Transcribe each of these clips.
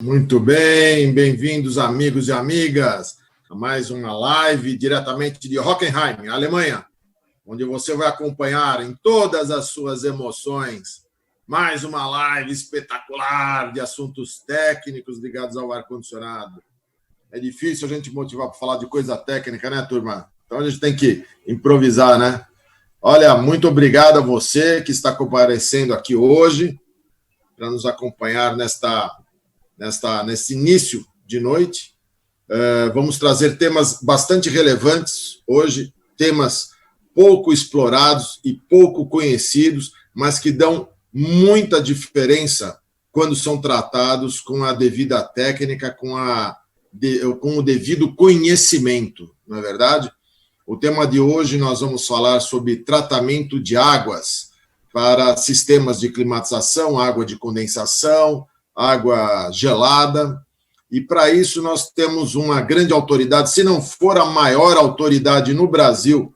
Muito bem, bem-vindos amigos e amigas a mais uma live diretamente de Hockenheim, Alemanha, onde você vai acompanhar em todas as suas emoções mais uma live espetacular de assuntos técnicos ligados ao ar-condicionado. É difícil a gente motivar para falar de coisa técnica, né, turma? Então a gente tem que improvisar, né? Olha, muito obrigado a você que está comparecendo aqui hoje para nos acompanhar nesse início de noite. Vamos trazer temas bastante relevantes hoje, temas pouco explorados e pouco conhecidos, mas que dão muita diferença quando são tratados com a devida técnica, com o devido conhecimento, não é verdade? O tema de hoje nós vamos falar sobre tratamento de águas para sistemas de climatização, água de condensação, água gelada, e para isso nós temos uma grande autoridade, se não for a maior autoridade no Brasil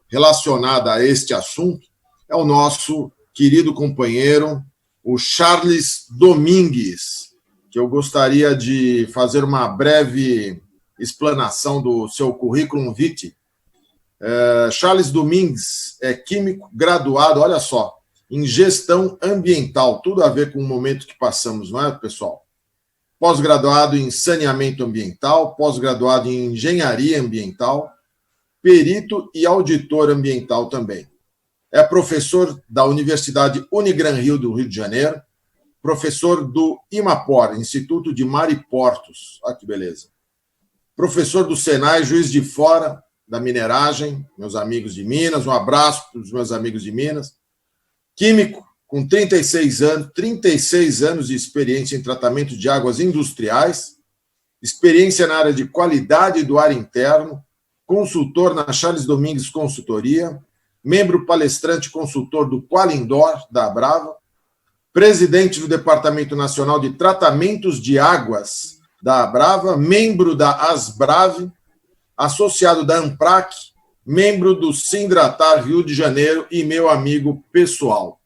relacionada a este assunto, é o nosso querido companheiro, o Charles Domingues, que eu gostaria de fazer uma breve explanação do seu currículo vitae. Charles Domingues é químico graduado, olha só, em gestão ambiental, tudo a ver com o momento que passamos, não é, pessoal? Pós-graduado em saneamento ambiental, pós-graduado em engenharia ambiental, perito e auditor ambiental também. É professor da Universidade Unigran Rio do Rio de Janeiro, professor do IMAPOR, Instituto de Mar e Portos, olha que beleza. Professor do Senai, Juiz de Fora da Mineragem, meus amigos de Minas, um abraço para os meus amigos de Minas. Químico, com 36 anos de experiência em tratamento de águas industriais, experiência na área de qualidade do ar interno, consultor na Charles Domingues Consultoria, membro palestrante consultor do Qualindor, da Abrava, presidente do Departamento Nacional de Tratamentos de Águas da Abrava, membro da Asbrave, associado da ANPRAC, membro do Sindratar Rio de Janeiro e meu amigo pessoal.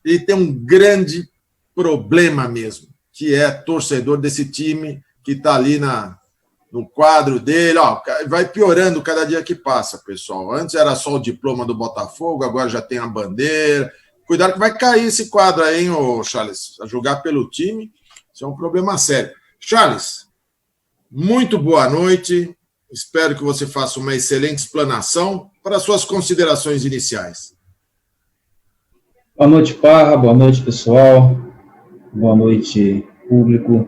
Ele tem um grande problema mesmo, que é torcedor desse time que está ali no quadro dele. Ó, vai piorando cada dia que passa, pessoal. Antes era só o diploma do Botafogo, agora já tem a bandeira. Cuidado que vai cair esse quadro aí, hein, ô Charles? A julgar pelo time, isso é um problema sério. Charles, muito boa noite. Espero que você faça uma excelente explanação para suas considerações iniciais. Boa noite, Parra. Boa noite, pessoal. Boa noite, público.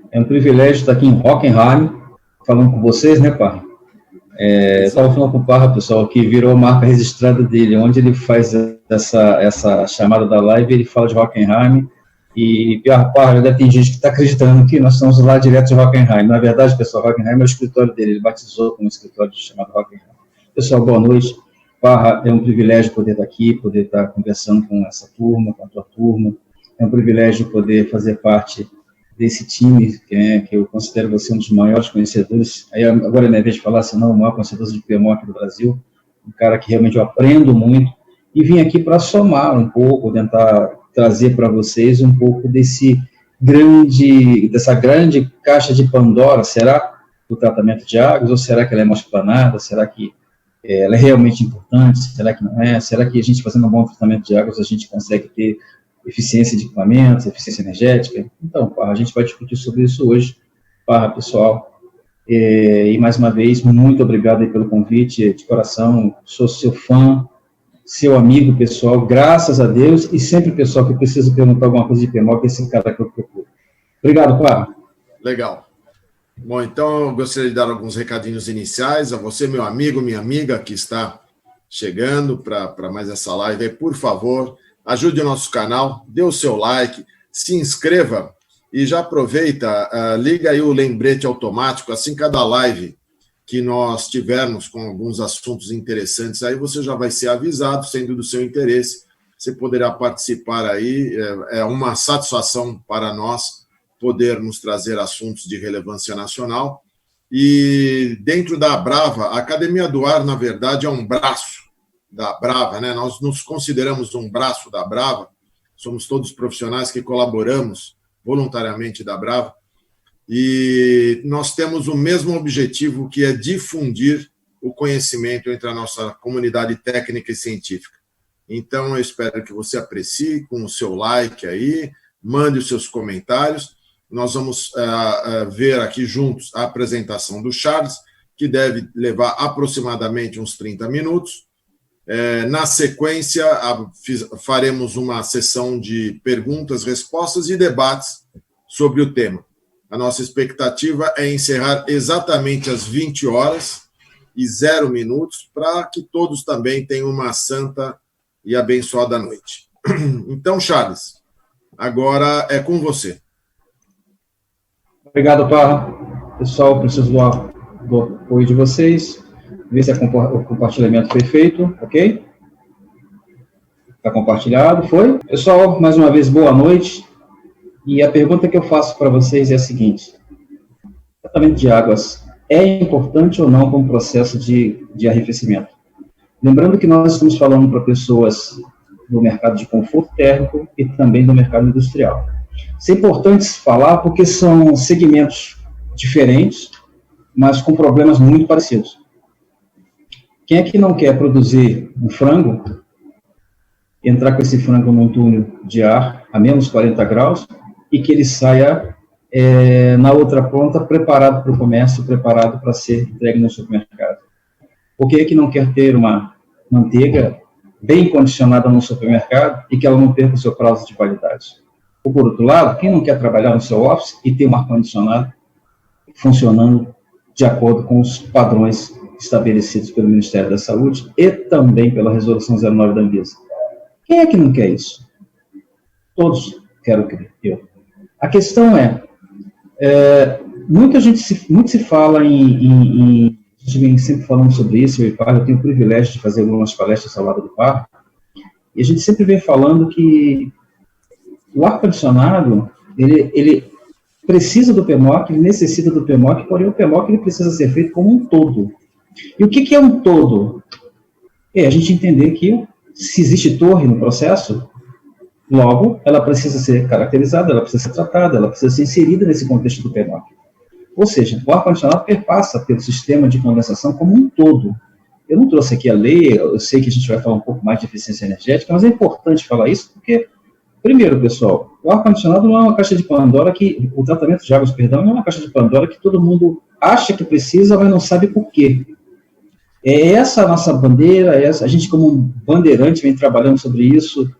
É um privilégio estar aqui em Hockenheim, falando com vocês, né, Parra? Eu estava falando com o Parra, pessoal, que virou a marca registrada dele, onde ele faz essa chamada da live, ele fala de Hockenheim. E, Parra, já deve ter gente que está acreditando que nós estamos lá direto de Hockenheim. Na verdade, pessoal, Hockenheim é o escritório dele, ele batizou com um escritório chamado Hockenheim. Pessoal, boa noite. Parra, é um privilégio poder estar aqui, poder estar conversando com essa turma, com a tua turma. É um privilégio poder fazer parte desse time, que eu considero você um dos maiores conhecedores. Aí agora, na vez de falar assim, não, o maior conhecedor de PMO aqui do Brasil, um cara que realmente eu aprendo muito, e vim aqui para somar um pouco, tentar trazer para vocês um pouco dessa grande caixa de Pandora. Será o tratamento de águas, ou será que ela é mais planada? Será que ela é realmente importante? Será que não é? Será que a gente fazendo um bom tratamento de águas a gente consegue ter eficiência de equipamentos, eficiência energética? Então, Parra, a gente vai discutir sobre isso hoje. Parra, pessoal, e mais uma vez, muito obrigado aí pelo convite, de coração, sou seu fã, seu amigo pessoal, graças a Deus, e sempre, pessoal, que eu preciso perguntar alguma coisa de PMO, que é esse cara que eu procuro. Obrigado, Parra. Legal. Bom, então eu gostaria de dar alguns recadinhos iniciais a você, meu amigo, minha amiga, que está chegando para mais essa live aí. Por favor, ajude o nosso canal, dê o seu like, se inscreva e já aproveita, liga aí o lembrete automático, assim cada live que nós tivermos com alguns assuntos interessantes, aí você já vai ser avisado, sendo do seu interesse, você poderá participar aí, é uma satisfação para nós poder nos trazer assuntos de relevância nacional. E dentro da Abrava, a Academia do Ar, na verdade, é um braço da Abrava, né? Nós nos consideramos um braço da Abrava, somos todos profissionais que colaboramos voluntariamente da Abrava, e nós temos o mesmo objetivo, que é difundir o conhecimento entre a nossa comunidade técnica e científica. Então, eu espero que você aprecie com o seu like aí, mande os seus comentários. Nós vamos ver aqui juntos a apresentação do Charles, que deve levar aproximadamente uns 30 minutos. Na sequência, faremos uma sessão de perguntas, respostas e debates sobre o tema. A nossa expectativa é encerrar exatamente às 20h00 para que todos também tenham uma santa e abençoada noite. Então, Charles, agora é com você. Obrigado, Parra. Pessoal, preciso do apoio de vocês. Ver se o compartilhamento foi feito, ok? Está compartilhado, foi? Pessoal, mais uma vez, boa noite. E a pergunta que eu faço para vocês é a seguinte: o tratamento de águas é importante ou não como processo de arrefecimento? Lembrando que nós estamos falando para pessoas do mercado de conforto térmico e também do mercado industrial. Isso é importante falar porque são segmentos diferentes, mas com problemas muito parecidos. Quem é que não quer produzir um frango, entrar com esse frango num túnel de ar a menos 40 graus e que ele saia na outra ponta preparado para o comércio, preparado para ser entregue no supermercado? Por que é que não quer ter uma manteiga bem condicionada no supermercado e que ela não perca o seu prazo de validade? Ou, por outro lado, quem não quer trabalhar no seu office e ter um ar-condicionado funcionando de acordo com os padrões estabelecidos pelo Ministério da Saúde e também pela Resolução 09 da Anvisa? Quem é que não quer isso? Todos quero crer, eu. A questão muito se fala a gente vem sempre falando sobre isso, eu tenho o privilégio de fazer algumas palestras ao lado do Parra, e a gente sempre vem falando que o ar-condicionado, ele precisa do PMOC, ele necessita do PMOC, porém o PMOC ele precisa ser feito como um todo. E o que é um todo? É a gente entender que se existe torre no processo, logo ela precisa ser caracterizada, ela precisa ser tratada, ela precisa ser inserida nesse contexto do PMOC. Ou seja, o ar-condicionado perpassa pelo sistema de condensação como um todo. Eu não trouxe aqui a lei, eu sei que a gente vai falar um pouco mais de eficiência energética, mas é importante falar isso porque, primeiro, pessoal, o ar-condicionado não é uma caixa de Pandora o tratamento de águas, perdão, não é uma caixa de Pandora que todo mundo acha que precisa, mas não sabe por quê. É essa a nossa bandeira, a gente como bandeirante vem trabalhando sobre isso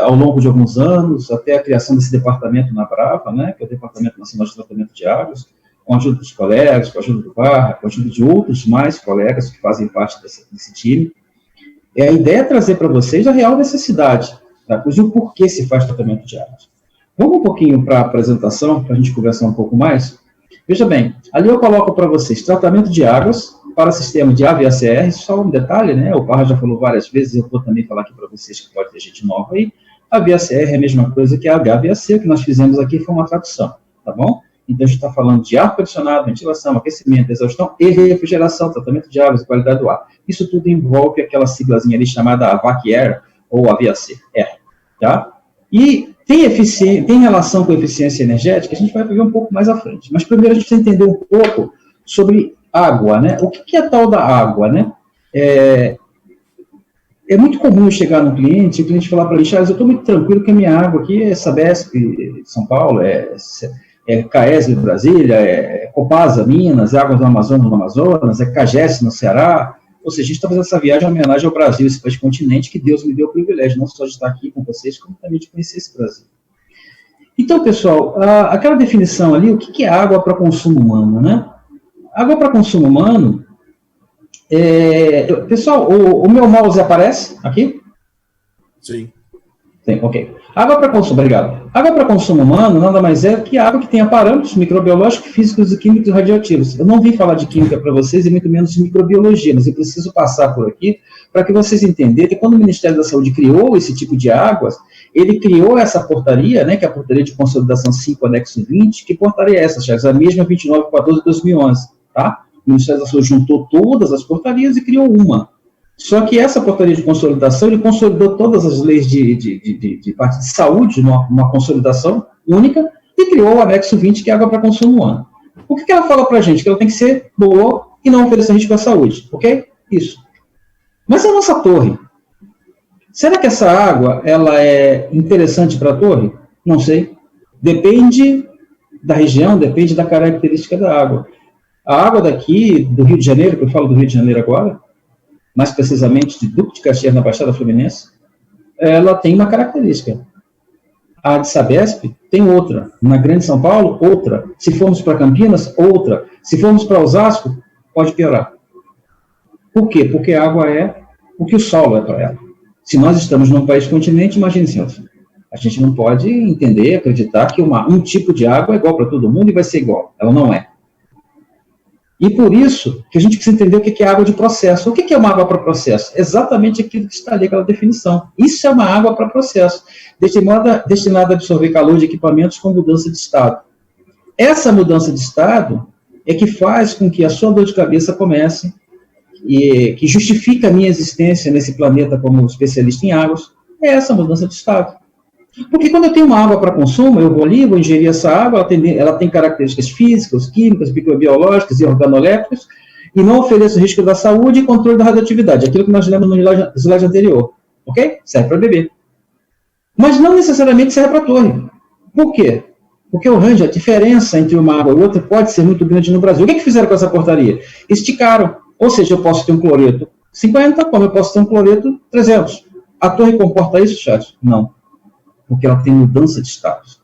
ao longo de alguns anos, até a criação desse departamento na Brava, né, que é o Departamento Nacional de Tratamento de Águas, com a ajuda dos colegas, com a ajuda do Parra, com a ajuda de outros mais colegas que fazem parte desse time. A ideia é trazer para vocês a real necessidade, tá? Pois o porquê se faz tratamento de águas. Vamos um pouquinho para a apresentação, para a gente conversar um pouco mais. Veja bem, ali eu coloco para vocês tratamento de águas para sistema de AVACR, só um detalhe, né? O Parra já falou várias vezes, eu vou também falar aqui para vocês que pode ter gente nova aí. A AVACR é a mesma coisa que a HVAC, o que nós fizemos aqui foi uma tradução, tá bom? Então, a gente está falando de ar-condicionado, ventilação, aquecimento, exaustão e refrigeração, tratamento de águas e qualidade do ar. Isso tudo envolve aquela siglazinha ali chamada AVAC-R ou AVAC-R, tá? E tem relação com eficiência energética, a gente vai ver um pouco mais à frente. Mas primeiro a gente precisa entender um pouco sobre água, né? O que é a tal da água, né? É muito comum eu chegar no cliente e o cliente falar para mim, Charles, eu estou muito tranquilo que a minha água aqui é Sabesp de São Paulo, CAESB Brasília, Copasa Minas, Águas do Amazonas no Amazonas, CAGES no Ceará. Ou seja, a gente está fazendo essa viagem em homenagem ao Brasil, esse país continente, que Deus me deu o privilégio, não só de estar aqui com vocês, como também de conhecer esse Brasil. Então, pessoal, aquela definição ali, o que é água para consumo humano, né? Água para consumo humano, pessoal, o meu mouse aparece aqui? Sim. Sim, ok. Água para consumo, obrigado. Água para consumo humano nada mais é que água que tenha parâmetros microbiológicos, físicos e químicos radioativos. Eu não vim falar de química para vocês e muito menos de microbiologia, mas eu preciso passar por aqui para que vocês entendam que quando o Ministério da Saúde criou esse tipo de águas, ele criou essa portaria, né, que é a portaria de consolidação 5, anexo 20, que portaria é essa, Charles? A mesma 2914 de 2011, tá? O Ministério da Saúde juntou todas as portarias e criou uma. Só que essa portaria de consolidação, ele consolidou todas as leis de parte de saúde numa consolidação única, e criou o anexo 20, que é água para consumo humano. O que ela fala para a gente? Que ela tem que ser boa e não oferecer risco à saúde, ok? Isso. Mas a nossa torre, será que essa água ela é interessante para a torre? Não sei. Depende da região, depende da característica da água. A água daqui, do Rio de Janeiro, que eu falo do Rio de Janeiro agora, mais precisamente de Duque de Caxias, na Baixada Fluminense, ela tem uma característica. A de Sabesp tem outra. Na Grande São Paulo, outra. Se formos para Campinas, outra. Se formos para Osasco, pode piorar. Por quê? Porque a água é o que o solo é para ela. Se nós estamos num país continente, imagine, senhor. A gente não pode entender, acreditar que um tipo de água é igual para todo mundo e vai ser igual. Ela não é. E por isso que a gente precisa entender o que é água de processo. O que é uma água para processo? Exatamente aquilo que está ali, aquela definição. Isso é uma água para processo, destinada a absorver calor de equipamentos com mudança de estado. Essa mudança de estado é que faz com que a sua dor de cabeça comece, e que justifica a minha existência nesse planeta como especialista em águas, é essa mudança de estado. Porque quando eu tenho uma água para consumo, eu vou ali, vou ingerir essa água, ela tem características físicas, químicas, microbiológicas e organolépticas, e não ofereço risco da saúde e controle da radioatividade, aquilo que nós lemos no slide anterior. Ok? Serve para beber. Mas não necessariamente serve para a torre. Por quê? Porque o range, a diferença entre uma água e outra pode ser muito grande no Brasil. O que fizeram com essa portaria? Esticaram. Ou seja, eu posso ter um cloreto 50, como eu posso ter um cloreto 300. A torre comporta isso, chat? Não. Porque ela tem mudança de status.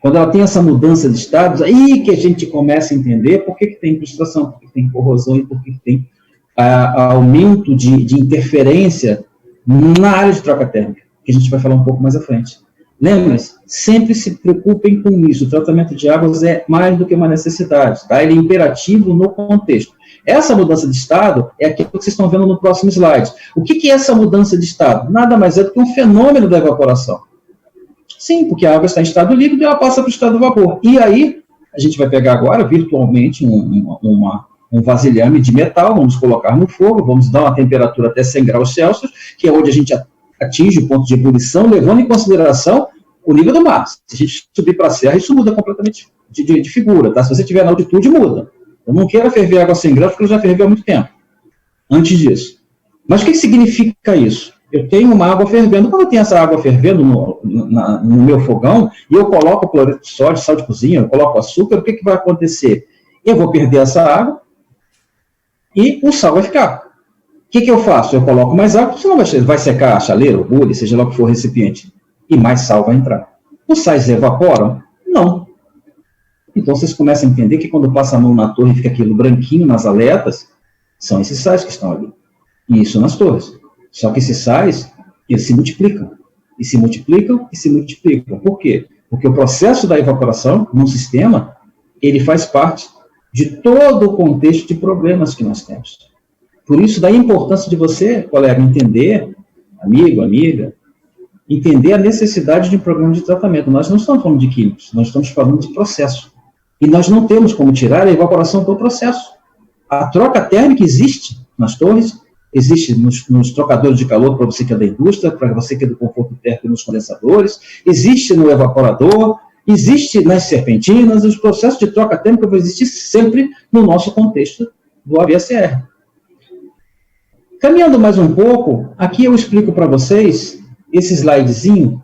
Quando ela tem essa mudança de status, aí que a gente começa a entender por que tem incrustação, por que tem corrosão e por que tem aumento de interferência na área de troca térmica, que a gente vai falar um pouco mais à frente. Lembre-se, sempre se preocupem com isso. O tratamento de águas é mais do que uma necessidade, tá? Ele é imperativo no contexto. Essa mudança de estado é aquilo que vocês estão vendo no próximo slide. O que é essa mudança de estado? Nada mais é do que um fenômeno da evaporação. Sim, porque a água está em estado líquido e ela passa para o estado de vapor. E aí, a gente vai pegar agora, virtualmente, um vasilhame de metal, vamos colocar no fogo, vamos dar uma temperatura até 100 graus Celsius, que é onde a gente atinge o ponto de ebulição, levando em consideração o nível do mar. Se a gente subir para a serra, isso muda completamente de figura, tá? Se você estiver na altitude, muda. Eu não quero ferver água a 100 graus, porque ela já ferveu há muito tempo, antes disso. Mas o que significa isso? Eu tenho uma água fervendo. Quando eu tenho essa água fervendo no meu fogão, e eu coloco cloreto de sódio, sal de cozinha, eu coloco açúcar, o que vai acontecer? Eu vou perder essa água e o sal vai ficar. O que eu faço? Eu coloco mais água, senão vai secar a chaleira, o bule, seja lá o que for o recipiente, e mais sal vai entrar. Os sais evaporam? Não. Então vocês começam a entender que quando passa a mão na torre e fica aquilo branquinho nas aletas, são esses sais que estão ali. E isso nas torres. Só que esses sais, eles se multiplicam. E se multiplicam, e se multiplicam. Por quê? Porque o processo da evaporação, num sistema, ele faz parte de todo o contexto de problemas que nós temos. Por isso, daí a importância de você, colega, entender, amigo, amiga, entender a necessidade de um programa de tratamento. Nós não estamos falando de químicos, nós estamos falando de processo. E nós não temos como tirar a evaporação do processo. A troca térmica existe nas torres, existe nos trocadores de calor para você que é da indústria, para você que é do conforto térmico nos condensadores, existe no evaporador, existe nas serpentinas, os processos de troca térmica vão existir sempre no nosso contexto do AVSR. Caminhando mais um pouco, aqui eu explico para vocês esse slidezinho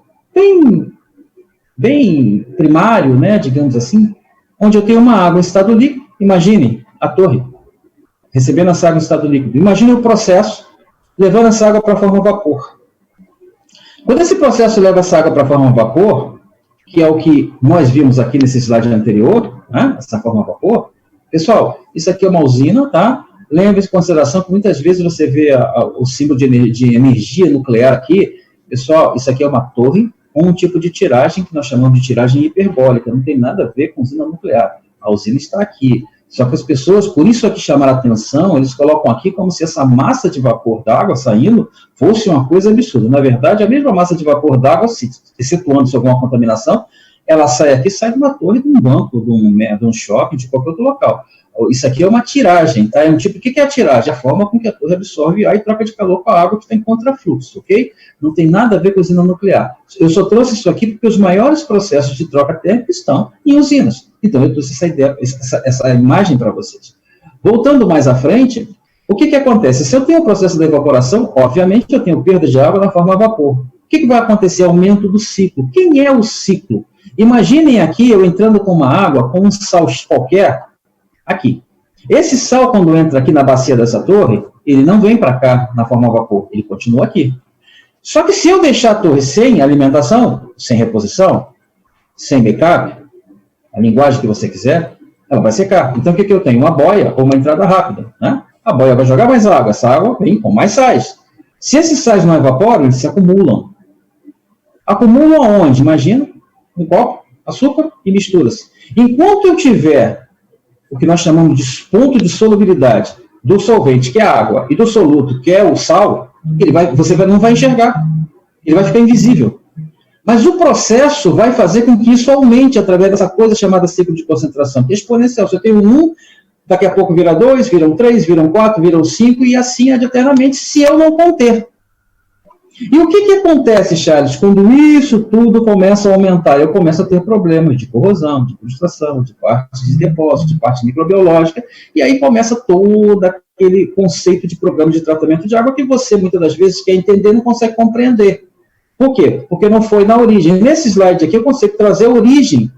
bem primário, né, digamos assim, onde eu tenho uma água em estado líquido. Imagine a torre recebendo essa água em estado líquido. Imagine o processo levando essa água para a forma vapor. Quando esse processo leva essa água para a forma vapor, que é o que nós vimos aqui nesse slide anterior, né, essa forma vapor, pessoal, isso aqui é uma usina, tá? Lembre-se em consideração que muitas vezes você vê o símbolo de energia nuclear aqui. Pessoal, isso aqui é uma torre com um tipo de tiragem que nós chamamos de tiragem hiperbólica. Não tem nada a ver com usina nuclear. A usina está aqui. Só que as pessoas, por isso aqui chamaram a atenção, eles colocam aqui como se essa massa de vapor d'água saindo fosse uma coisa absurda. Na verdade, a mesma massa de vapor d'água, excetuando-se alguma contaminação, ela sai aqui, sai de uma torre, de um banco, de um shopping, de qualquer outro local. Isso aqui é uma tiragem, tá? É um tipo, o que é a tiragem? A forma com que a torre absorve ar e troca de calor com a água que está em contrafluxo, ok? Não tem nada a ver com usina nuclear. Eu só trouxe isso aqui porque os maiores processos de troca térmica estão em usinas. Então, eu trouxe essa ideia, essa imagem para vocês. Voltando mais à frente, o que acontece? Se eu tenho o processo da evaporação, obviamente eu tenho perda de água na forma a vapor. O que vai acontecer? Aumento do ciclo. Quem é o ciclo? Imaginem aqui eu entrando com uma água, com um sal qualquer, aqui. Esse sal, quando entra aqui na bacia dessa torre, ele não vem para cá na forma a vapor, ele continua aqui. Só que se eu deixar a torre sem alimentação, sem reposição, sem backup, a linguagem que você quiser, ela vai secar. Então, o que eu tenho? Uma boia ou uma entrada rápida, né? A boia vai jogar mais água, essa água vem com mais sais. Se esses sais não evaporam, eles se acumulam. Acumulam aonde? Imagina, um copo, açúcar e mistura-se. Enquanto eu tiver o que nós chamamos de ponto de solubilidade do solvente, que é a água, e do soluto, que é o sal, você não vai enxergar. Ele vai ficar invisível. Mas o processo vai fazer com que isso aumente através dessa coisa chamada ciclo de concentração, que é exponencial. Se eu tenho 1, daqui a pouco vira 2, viram 3, viram 4, viram 5, e assim eternamente, se eu não conter. E o que acontece, Charles, quando isso tudo começa a aumentar? Eu começo a ter problemas de corrosão, de frustração, de parte de depósito, de parte microbiológica, e aí começa todo aquele conceito de programa de tratamento de água que você, muitas das vezes, quer entender e não consegue compreender. Por quê? Porque não foi na origem. Nesse slide aqui eu consigo trazer a origem,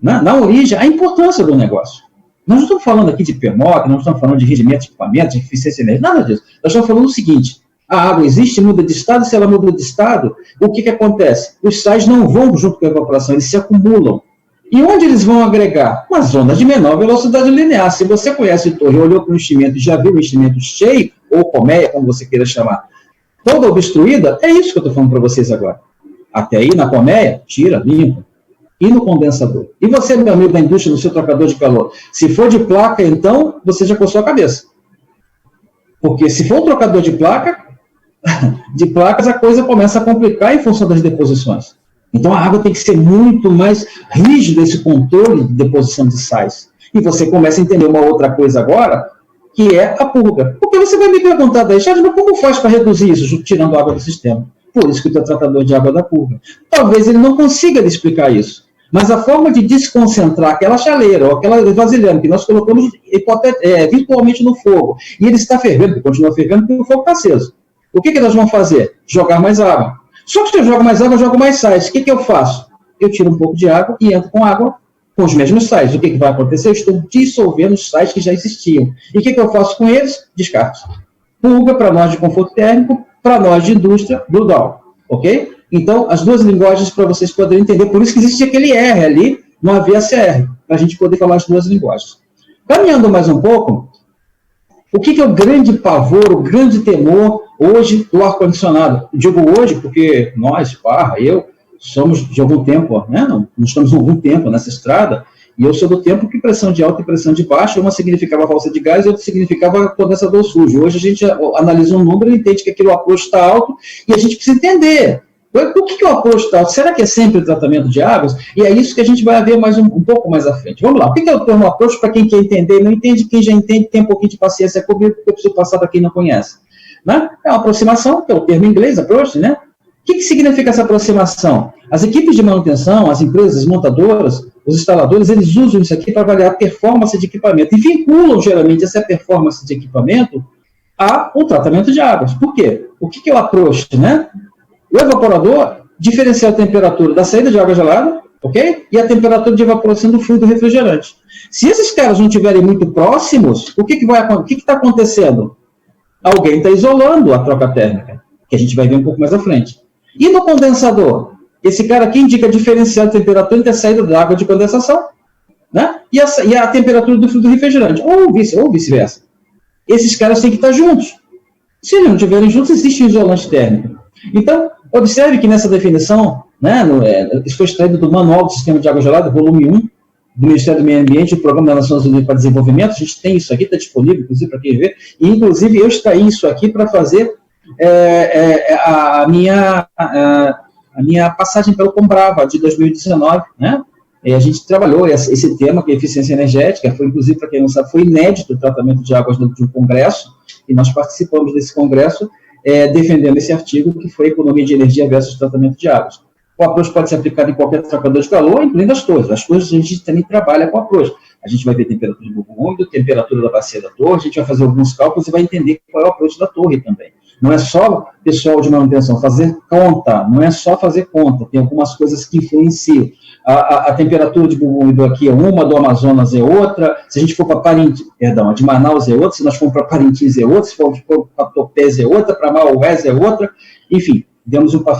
né? Na origem, a importância do negócio. Nós não estamos falando aqui de PMOC, não estamos falando de rendimento de equipamento, de eficiência energética, nada disso. Nós estamos falando o seguinte: a água existe, muda de estado, se ela muda de estado, o que acontece? Os sais não vão junto com a evaporação, eles se acumulam. E onde eles vão agregar? Nas zonas de menor velocidade linear. Se você conhece a torre, olhou para o enchimento e já viu o enchimento cheio, ou colmeia, como você queira chamar, toda obstruída, é isso que eu estou falando para vocês agora. Até aí, na colmeia, tira, limpa. E no condensador? E você, meu amigo da indústria, no seu trocador de calor? Se for de placa, então, você já coçou a cabeça. Porque se for um trocador de placas, a coisa começa a complicar em função das deposições. Então, a água tem que ser muito mais rígida, esse controle de deposição de sais. E você começa a entender uma outra coisa agora, que é a purga. Porque você vai me perguntar daí, Charles, mas como faz para reduzir isso, tirando água do sistema? Por isso que o teu tratador de água da purga. Talvez ele não consiga lhe explicar isso. Mas a forma de desconcentrar aquela chaleira, ou aquela vasilhame que nós colocamos virtualmente no fogo, e ele está fervendo, continua fervendo, porque o fogo está aceso. O que nós vamos fazer? Jogar mais água. Só que se eu jogo mais água, eu jogo mais sais. O que eu faço? Eu tiro um pouco de água e entro com água com os mesmos sais. O que vai acontecer? Eu estou dissolvendo os sais que já existiam. E o que eu faço com eles? Descarto. Purga para nós de conforto térmico, para nós de indústria, Blue Dawn. Ok? Então, as duas linguagens para vocês poderem entender. Por isso que existe aquele R ali no AVACR, para a gente poder falar as duas linguagens. Caminhando mais um pouco, o que é o grande pavor, o grande temor hoje do ar-condicionado? Digo hoje porque nós, Parra, eu, somos de algum tempo, né? Não estamos há algum tempo nessa estrada, e eu sou do tempo que pressão de alta e pressão de baixa, uma significava valsa de gás e outra significava condensador sujo. Hoje a gente analisa um número e entende que aquele approach está alto, e a gente precisa entender. Por que o approach está alto? Será que é sempre o tratamento de águas? E é isso que a gente vai ver mais um pouco mais à frente. Vamos lá. O que é o termo approach para quem quer entender? Não entende, quem já entende tem um pouquinho de paciência comigo, porque eu preciso passar para quem não conhece. Né? É uma aproximação, que é o termo em inglês, approach, né? O que significa essa aproximação? As equipes de manutenção, as empresas, as montadoras, os instaladores, eles usam isso aqui para avaliar a performance de equipamento e vinculam, geralmente, essa performance de equipamento ao tratamento de águas. Por quê? O que é o approach, né? O evaporador diferencia a temperatura da saída de água gelada, ok? E a temperatura de evaporação do fluido refrigerante. Se esses caras não estiverem muito próximos, o que está acontecendo? Alguém está isolando a troca térmica, que a gente vai ver um pouco mais à frente. E no condensador? Esse cara aqui indica diferenciar a temperatura entre a saída da água de condensação, né? E a temperatura do fluido refrigerante, ou vice-versa. Esses caras têm que estar juntos. Se eles não estiverem juntos, existe um isolante térmico. Então, observe que nessa definição, né, isso foi extraído do Manual do Sistema de Água Gelada, volume 1, do Ministério do Meio Ambiente e do Programa das Nações Unidas para Desenvolvimento. A gente tem isso aqui, está disponível, inclusive, para quem ver. E, inclusive, eu extraí isso aqui para fazer a minha passagem pelo Combrava, de 2019, né? A gente trabalhou esse tema, que é eficiência energética, foi, inclusive, para quem não sabe, foi inédito o tratamento de águas dentro de um congresso, e nós participamos desse congresso defendendo esse artigo, que foi economia de energia versus tratamento de águas. O approach pode ser aplicado em qualquer trocador de calor, incluindo as torres. As torres a gente também trabalha com approach. A gente vai ver temperatura de bulbo úmido, temperatura da bacia da torre, a gente vai fazer alguns cálculos e vai entender qual é o approach da torre também. Não é só, pessoal de manutenção, fazer conta, não é só fazer conta, tem algumas coisas que influenciam. A temperatura de bulbo úmido aqui é uma, do Amazonas é outra, se a gente for para Parintins, perdão, a de Manaus é outra, se nós formos para Parintins é outra, se for para Topés é outra, para Maués é outra, enfim,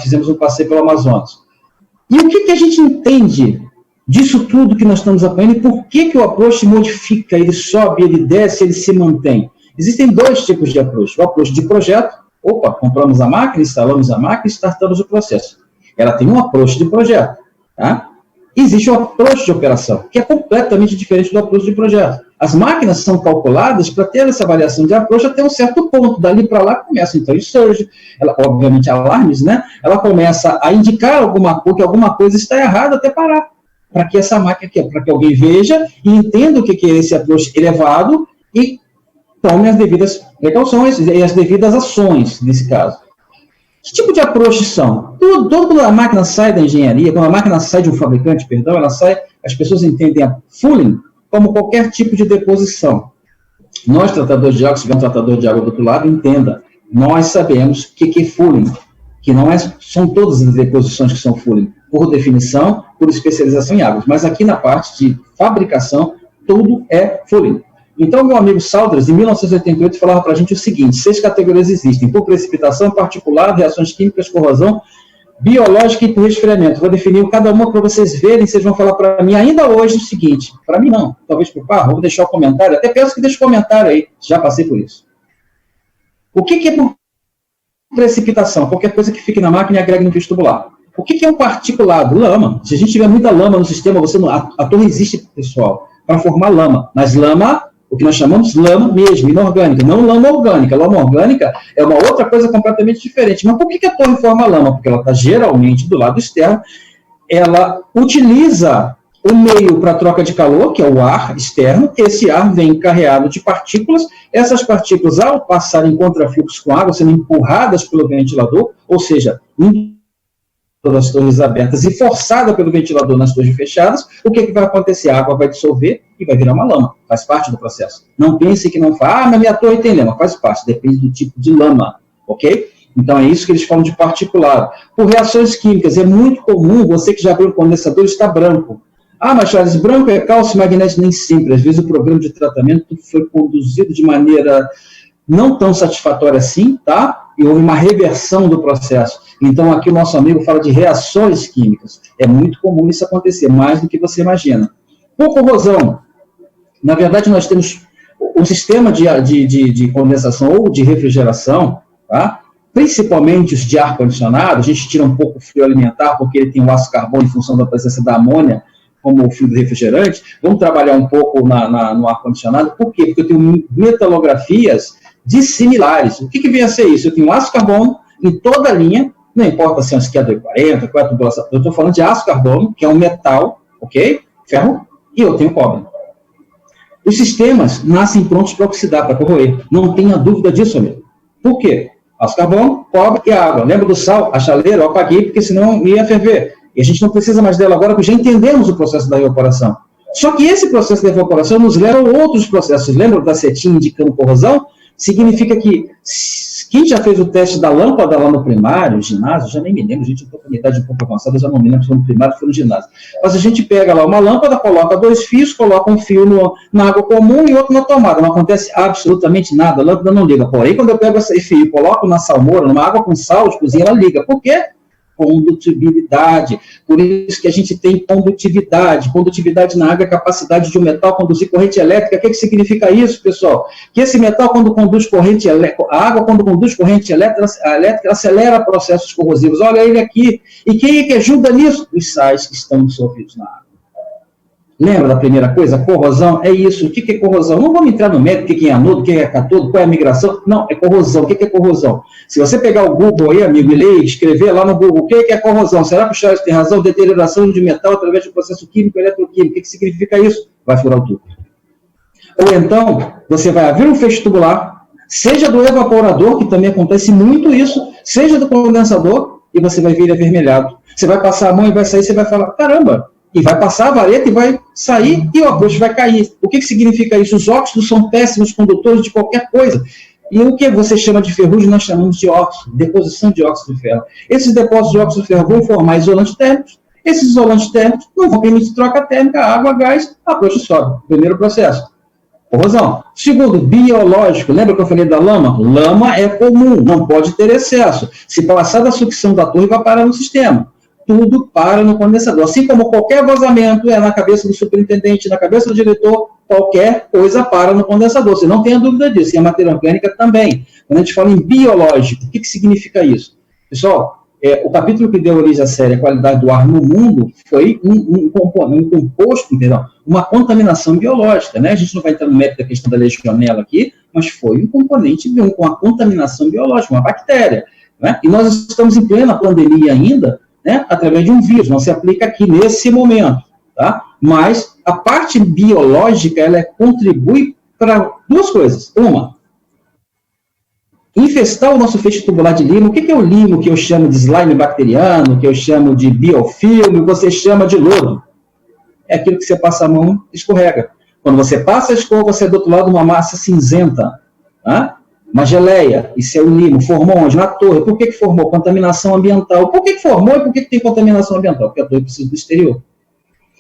fizemos um passeio pelo Amazonas. E o que a gente entende disso tudo que nós estamos apanhando e por que o approach modifica, ele sobe, ele desce, ele se mantém? Existem dois tipos de approach. O approach de projeto, compramos a máquina, instalamos a máquina e startamos o processo. Ela tem um approach de projeto, tá? Existe o approach de operação, que é completamente diferente do approach de projeto. As máquinas são calculadas para ter essa variação de approach até um certo ponto. Dali para lá começa, então, o surge, obviamente, alarmes, né? Ela começa a indicar que alguma coisa está errada até parar. Para que essa máquina, para que alguém veja e entenda o que é esse approach elevado e tome as devidas precauções e as devidas ações, nesse caso. Que tipo de approach são? Quando a máquina sai da engenharia, quando a máquina sai de um fabricante, ela sai, as pessoas entendem a fulling como qualquer tipo de deposição. Nós, tratadores de água, se tiver um tratador de água do outro lado, entenda, nós sabemos o que é fulling, que não são todas as deposições que são fulling, por definição, por especialização em águas, mas aqui na parte de fabricação, tudo é fulling. Então, meu amigo Saunders, em 1988, falava para a gente o seguinte: 6 categorias existem, por precipitação, particulado, reações químicas, corrosão, biológica e por resfriamento. Vou definir cada uma para vocês verem, vocês vão falar para mim ainda hoje o seguinte, para mim não, talvez para o Parra, vou deixar o comentário, até peço que deixe o comentário aí, já passei por isso. O que é por precipitação? Qualquer coisa que fique na máquina e agregue no vestibular. O que é um particulado? Lama. Se a gente tiver muita lama no sistema, a torre existe, pessoal, para formar lama, mas lama, o que nós chamamos lama mesmo, inorgânica, não lama orgânica. Lama orgânica é uma outra coisa completamente diferente. Mas por que a torre forma lama? Porque ela está geralmente do lado externo, ela utiliza o meio para troca de calor, que é o ar externo, esse ar vem carregado de partículas, essas partículas, ao passarem em contrafluxo com água, sendo empurradas pelo ventilador, ou seja, das torres abertas e forçada pelo ventilador nas torres fechadas, o que vai acontecer? A água vai dissolver e vai virar uma lama. Faz parte do processo. Não pense que não faz, mas minha torre tem lama. Faz parte, depende do tipo de lama, ok? Então é isso que eles falam de particulado. Por reações químicas, é muito comum, você que já abriu o condensador está branco. Ah, mas Charles, branco é cálcio e magnésio, nem sempre. Às vezes o programa de tratamento foi conduzido de maneira não tão satisfatória assim, tá? E houve uma reversão do processo. Então, aqui o nosso amigo fala de reações químicas. É muito comum isso acontecer, mais do que você imagina. Por corrosão, na verdade, nós temos um sistema de condensação ou de refrigeração, tá? Principalmente os de ar-condicionado, a gente tira um pouco o frio alimentar, porque ele tem o ácido carbono em função da presença da amônia, como o fio do refrigerante. Vamos trabalhar um pouco no ar-condicionado. Por quê? Porque eu tenho metalografias dissimilares. O que vem a ser isso? Eu tenho ácido carbono em toda a linha, não importa se é um esquiador 40, qual é a tubulação, eu estou falando de ácido carbono, que é um metal, ok? Ferro, e eu tenho cobre. Os sistemas nascem prontos para oxidar, para corroer. Não tenha dúvida disso, amigo. Por quê? Ácido carbono, cobre e água. Lembra do sal? A chaleira eu apaguei, porque senão ia ferver. E a gente não precisa mais dela agora, porque já entendemos o processo da evaporação. Só que esse processo da evaporação nos leva a outros processos. Lembra da setinha indicando corrosão? Significa que quem já fez o teste da lâmpada lá no primário, ginásio, já nem me lembro, gente, eu estou com a idade um pouco avançada, já não me lembro se foi no primário ou foi no ginásio. Mas a gente pega lá uma lâmpada, coloca 2 fios, coloca um fio na água comum e outro na tomada. Não acontece absolutamente nada, a lâmpada não liga. Porém, quando eu pego esse fio e coloco na salmoura, numa água com sal de cozinha, ela liga. Por quê? Condutibilidade. Por isso que a gente tem condutividade. Condutividade na água é a capacidade de um metal conduzir corrente elétrica. O que significa isso, pessoal? Que esse metal, quando conduz corrente elétrica, a água, quando conduz corrente elétrica, acelera processos corrosivos. Olha ele aqui. E quem é que ajuda nisso? Os sais que estão dissolvidos na água. Lembra da primeira coisa? Corrosão é isso. O que é corrosão? Não vamos entrar no mérito, o que é anodo, o que é catodo, qual é a migração. Não, é corrosão. O que é corrosão? Se você pegar o Google aí, amigo, e ler, escrever lá no Google, o que é corrosão? Será que o Charles tem razão? Deterioração de metal através de processo químico, eletroquímico. O que significa isso? Vai furar o tubo. Ou então, você vai abrir um feixe tubular, seja do evaporador, que também acontece muito isso, seja do condensador, e você vai ver ele avermelhado. Você vai passar a mão e vai sair, você vai falar, caramba, e vai passar a vareta e vai sair e o approach vai cair. O que significa isso? Os óxidos são péssimos condutores de qualquer coisa. E o que você chama de ferrugem, nós chamamos de óxido, deposição de óxido de ferro. Esses depósitos de óxido de ferro vão formar isolantes térmicos. Esses isolantes térmicos não vão permitir troca térmica, água, gás, approach sobe. Primeiro processo. Corrosão. Segundo, biológico. Lembra que eu falei da lama? Lama é comum, não pode ter excesso. Se passar da sucção da torre, vai parar no sistema. Tudo para no condensador. Assim como qualquer vazamento é na cabeça do superintendente, na cabeça do diretor, qualquer coisa para no condensador. Você não tenha dúvida disso. E a matéria orgânica também. Quando a gente fala em biológico, o que significa isso? Pessoal, o capítulo que deu origem à série A Qualidade do Ar no Mundo foi um composto, entendeu? Uma contaminação biológica, né? A gente não vai entrar no mérito da questão da legionela aqui, mas foi um componente com uma contaminação biológica, uma bactéria, né? E nós estamos em plena pandemia ainda, né, através de um vírus, não se aplica aqui nesse momento, tá? Mas a parte biológica, ela contribui para duas coisas. Uma, infestar o nosso feixe tubular de limo. O que é o limo que eu chamo de slime bacteriano, que eu chamo de biofilme, você chama de lodo? É aquilo que você passa a mão e escorrega. Quando você passa a escova, você é do outro lado uma massa cinzenta, tá? Uma geleia, isso é o limo, formou onde? Na torre. Por que formou? Contaminação ambiental. Por que formou e por que tem contaminação ambiental? Porque a torre precisa do exterior.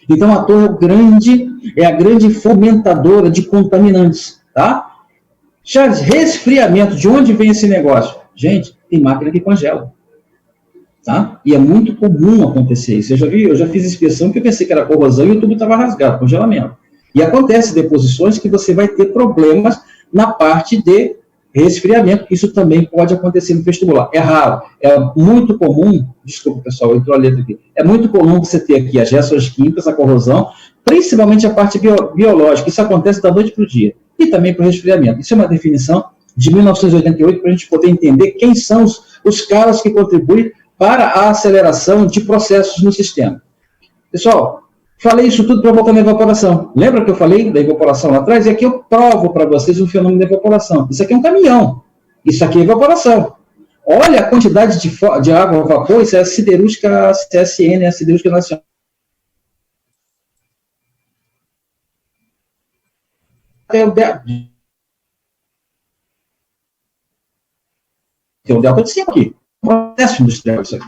Então, a torre é a grande fomentadora de contaminantes, tá? Charles, resfriamento, de onde vem esse negócio? Gente, tem máquina que congela, tá? E é muito comum acontecer isso. Eu já fiz inspeção que eu pensei que era corrosão e o tubo estava rasgado, congelamento. E acontece deposições que você vai ter problemas na parte de resfriamento. Isso também pode acontecer no vestibular. É raro, é muito comum, desculpa pessoal, entrou a letra aqui, é muito comum você ter aqui as reações químicas, a corrosão, principalmente a parte biológica. Isso acontece da noite para o dia. E também para o resfriamento. Isso é uma definição de 1988 para a gente poder entender quem são os caras que contribuem para a aceleração de processos no sistema. Pessoal, falei isso tudo para voltar na evaporação. Lembra que eu falei da evaporação lá atrás? E aqui eu provo para vocês o fenômeno da evaporação. Isso aqui é um caminhão. Isso aqui é evaporação. Olha a quantidade de água a vapor. Isso é a siderúrgica CSN, a siderúrgica nacional. Tem um delta de 5 aqui. Um processo industrial isso aqui.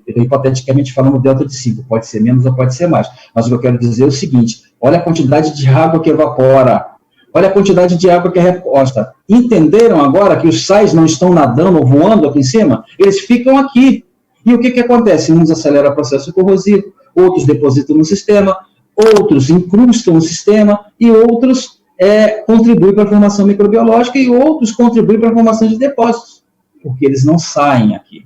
Hipoteticamente falando, delta de 5. Pode ser menos ou pode ser mais. Mas o que eu quero dizer é o seguinte. Olha a quantidade de água que evapora. Olha a quantidade de água que é reposta. Entenderam agora que os sais não estão nadando ou voando aqui em cima? Eles ficam aqui. E o que acontece? Uns aceleram o processo corrosivo, outros depositam no sistema, outros incrustam no sistema e outros contribuem para a formação microbiológica e outros contribuem para a formação de depósitos, porque eles não saem aqui.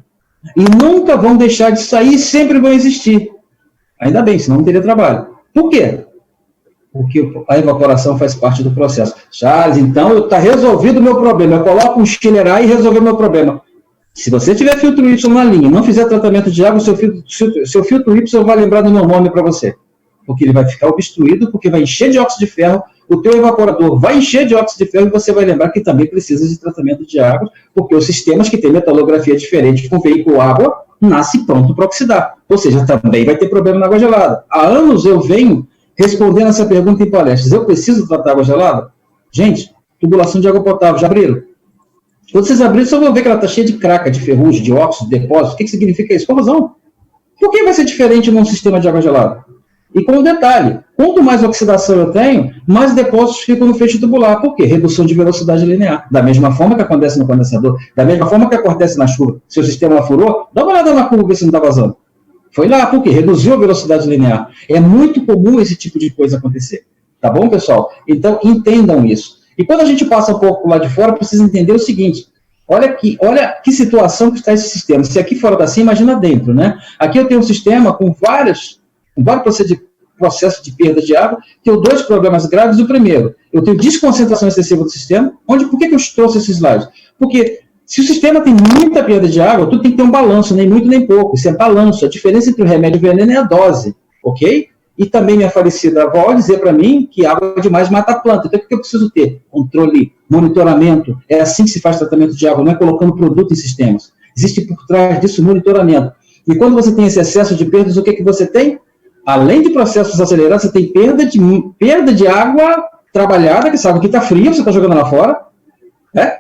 E nunca vão deixar de sair, sempre vão existir. Ainda bem, senão não teria trabalho. Por quê? Porque a evaporação faz parte do processo. Charles, então está resolvido o meu problema. Eu coloco um chiller aí e resolveu o meu problema. Se você tiver filtro Y na linha e não fizer tratamento de água, seu filtro Y vai lembrar do meu nome para você. Porque ele vai ficar obstruído, porque vai encher de óxido de ferro, o teu evaporador vai encher de óxido de ferro e você vai lembrar que também precisa de tratamento de água, porque os sistemas que têm metalografia diferente com veículo água, nasce pronto para oxidar. Ou seja, também vai ter problema na água gelada. Há anos eu venho respondendo essa pergunta em palestras. Eu preciso tratar água gelada? Gente, tubulação de água potável, já abriram? Quando vocês abrirem, só vão ver que ela está cheia de craca, de ferrugem, de óxido, de depósito. O que significa isso? Corrosão. Por que vai ser diferente num sistema de água gelada? E com um detalhe, quanto mais oxidação eu tenho, mais depósitos ficam no feixe tubular. Por quê? Redução de velocidade linear. Da mesma forma que acontece no condensador, da mesma forma que acontece na chuva. Se o sistema furou, dá uma olhada na curva, ver se não está vazando. Foi lá, por quê? Reduziu a velocidade linear. É muito comum esse tipo de coisa acontecer. Tá bom, pessoal? Então, entendam isso. E quando a gente passa um pouco lá de fora, precisa entender o seguinte. Olha que situação que está esse sistema. Se aqui fora está assim, imagina dentro, né? Aqui eu tenho um sistema com vários procedimentos. processo de perda de água, tenho dois problemas graves. O primeiro, eu tenho desconcentração excessiva do sistema. Por que eu trouxe esses slides? Porque se o sistema tem muita perda de água, tudo tem que ter um balanço, nem muito nem pouco. Isso é balanço. A diferença entre o remédio e o veneno é a dose, ok? E também minha falecida avó dizer para mim que água demais mata a planta. Então, o que eu preciso ter? Controle, monitoramento. É assim que se faz tratamento de água, não é colocando produto em sistemas. Existe por trás disso monitoramento. E quando você tem esse excesso de perdas, o que você tem? Além de processos acelerados, você tem perda de água trabalhada, que essa água aqui está fria, você está jogando lá fora.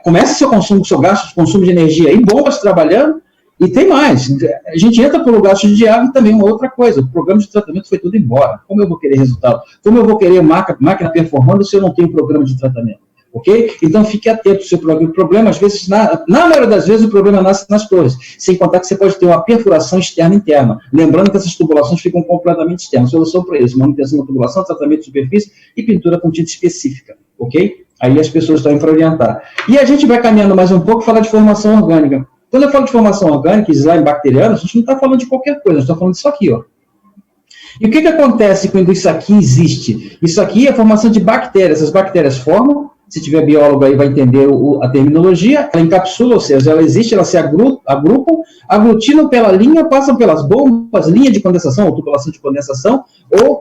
Começa seu consumo, seu gasto de consumo de energia em bombas trabalhando. E tem mais, a gente entra pelo gasto de água e também uma outra coisa, o programa de tratamento foi tudo embora. Como eu vou querer resultado? Como eu vou querer máquina performando se eu não tenho programa de tratamento? Ok? Então fique atento ao seu problema. O problema, às vezes, na maioria das vezes, o problema nasce nas torres, sem contar que você pode ter uma perfuração externa e interna. Lembrando que essas tubulações ficam completamente externas. Solução para isso, manutenção da tubulação, tratamento de superfície e pintura com tinta específica. Ok? Aí as pessoas estão para orientar. E a gente vai caminhando mais um pouco e falar de formação orgânica. Quando eu falo de formação orgânica, slime bacteriano, a gente não está falando de qualquer coisa, a gente está falando disso aqui, ó. E o que acontece quando isso aqui existe? Isso aqui é a formação de bactérias. Essas bactérias formam, se tiver biólogo aí vai entender a terminologia, ela encapsula, ou seja, ela existe, elas se agrupam, aglutinam pela linha, passam pelas bombas, linha de condensação, ou tubulação de condensação,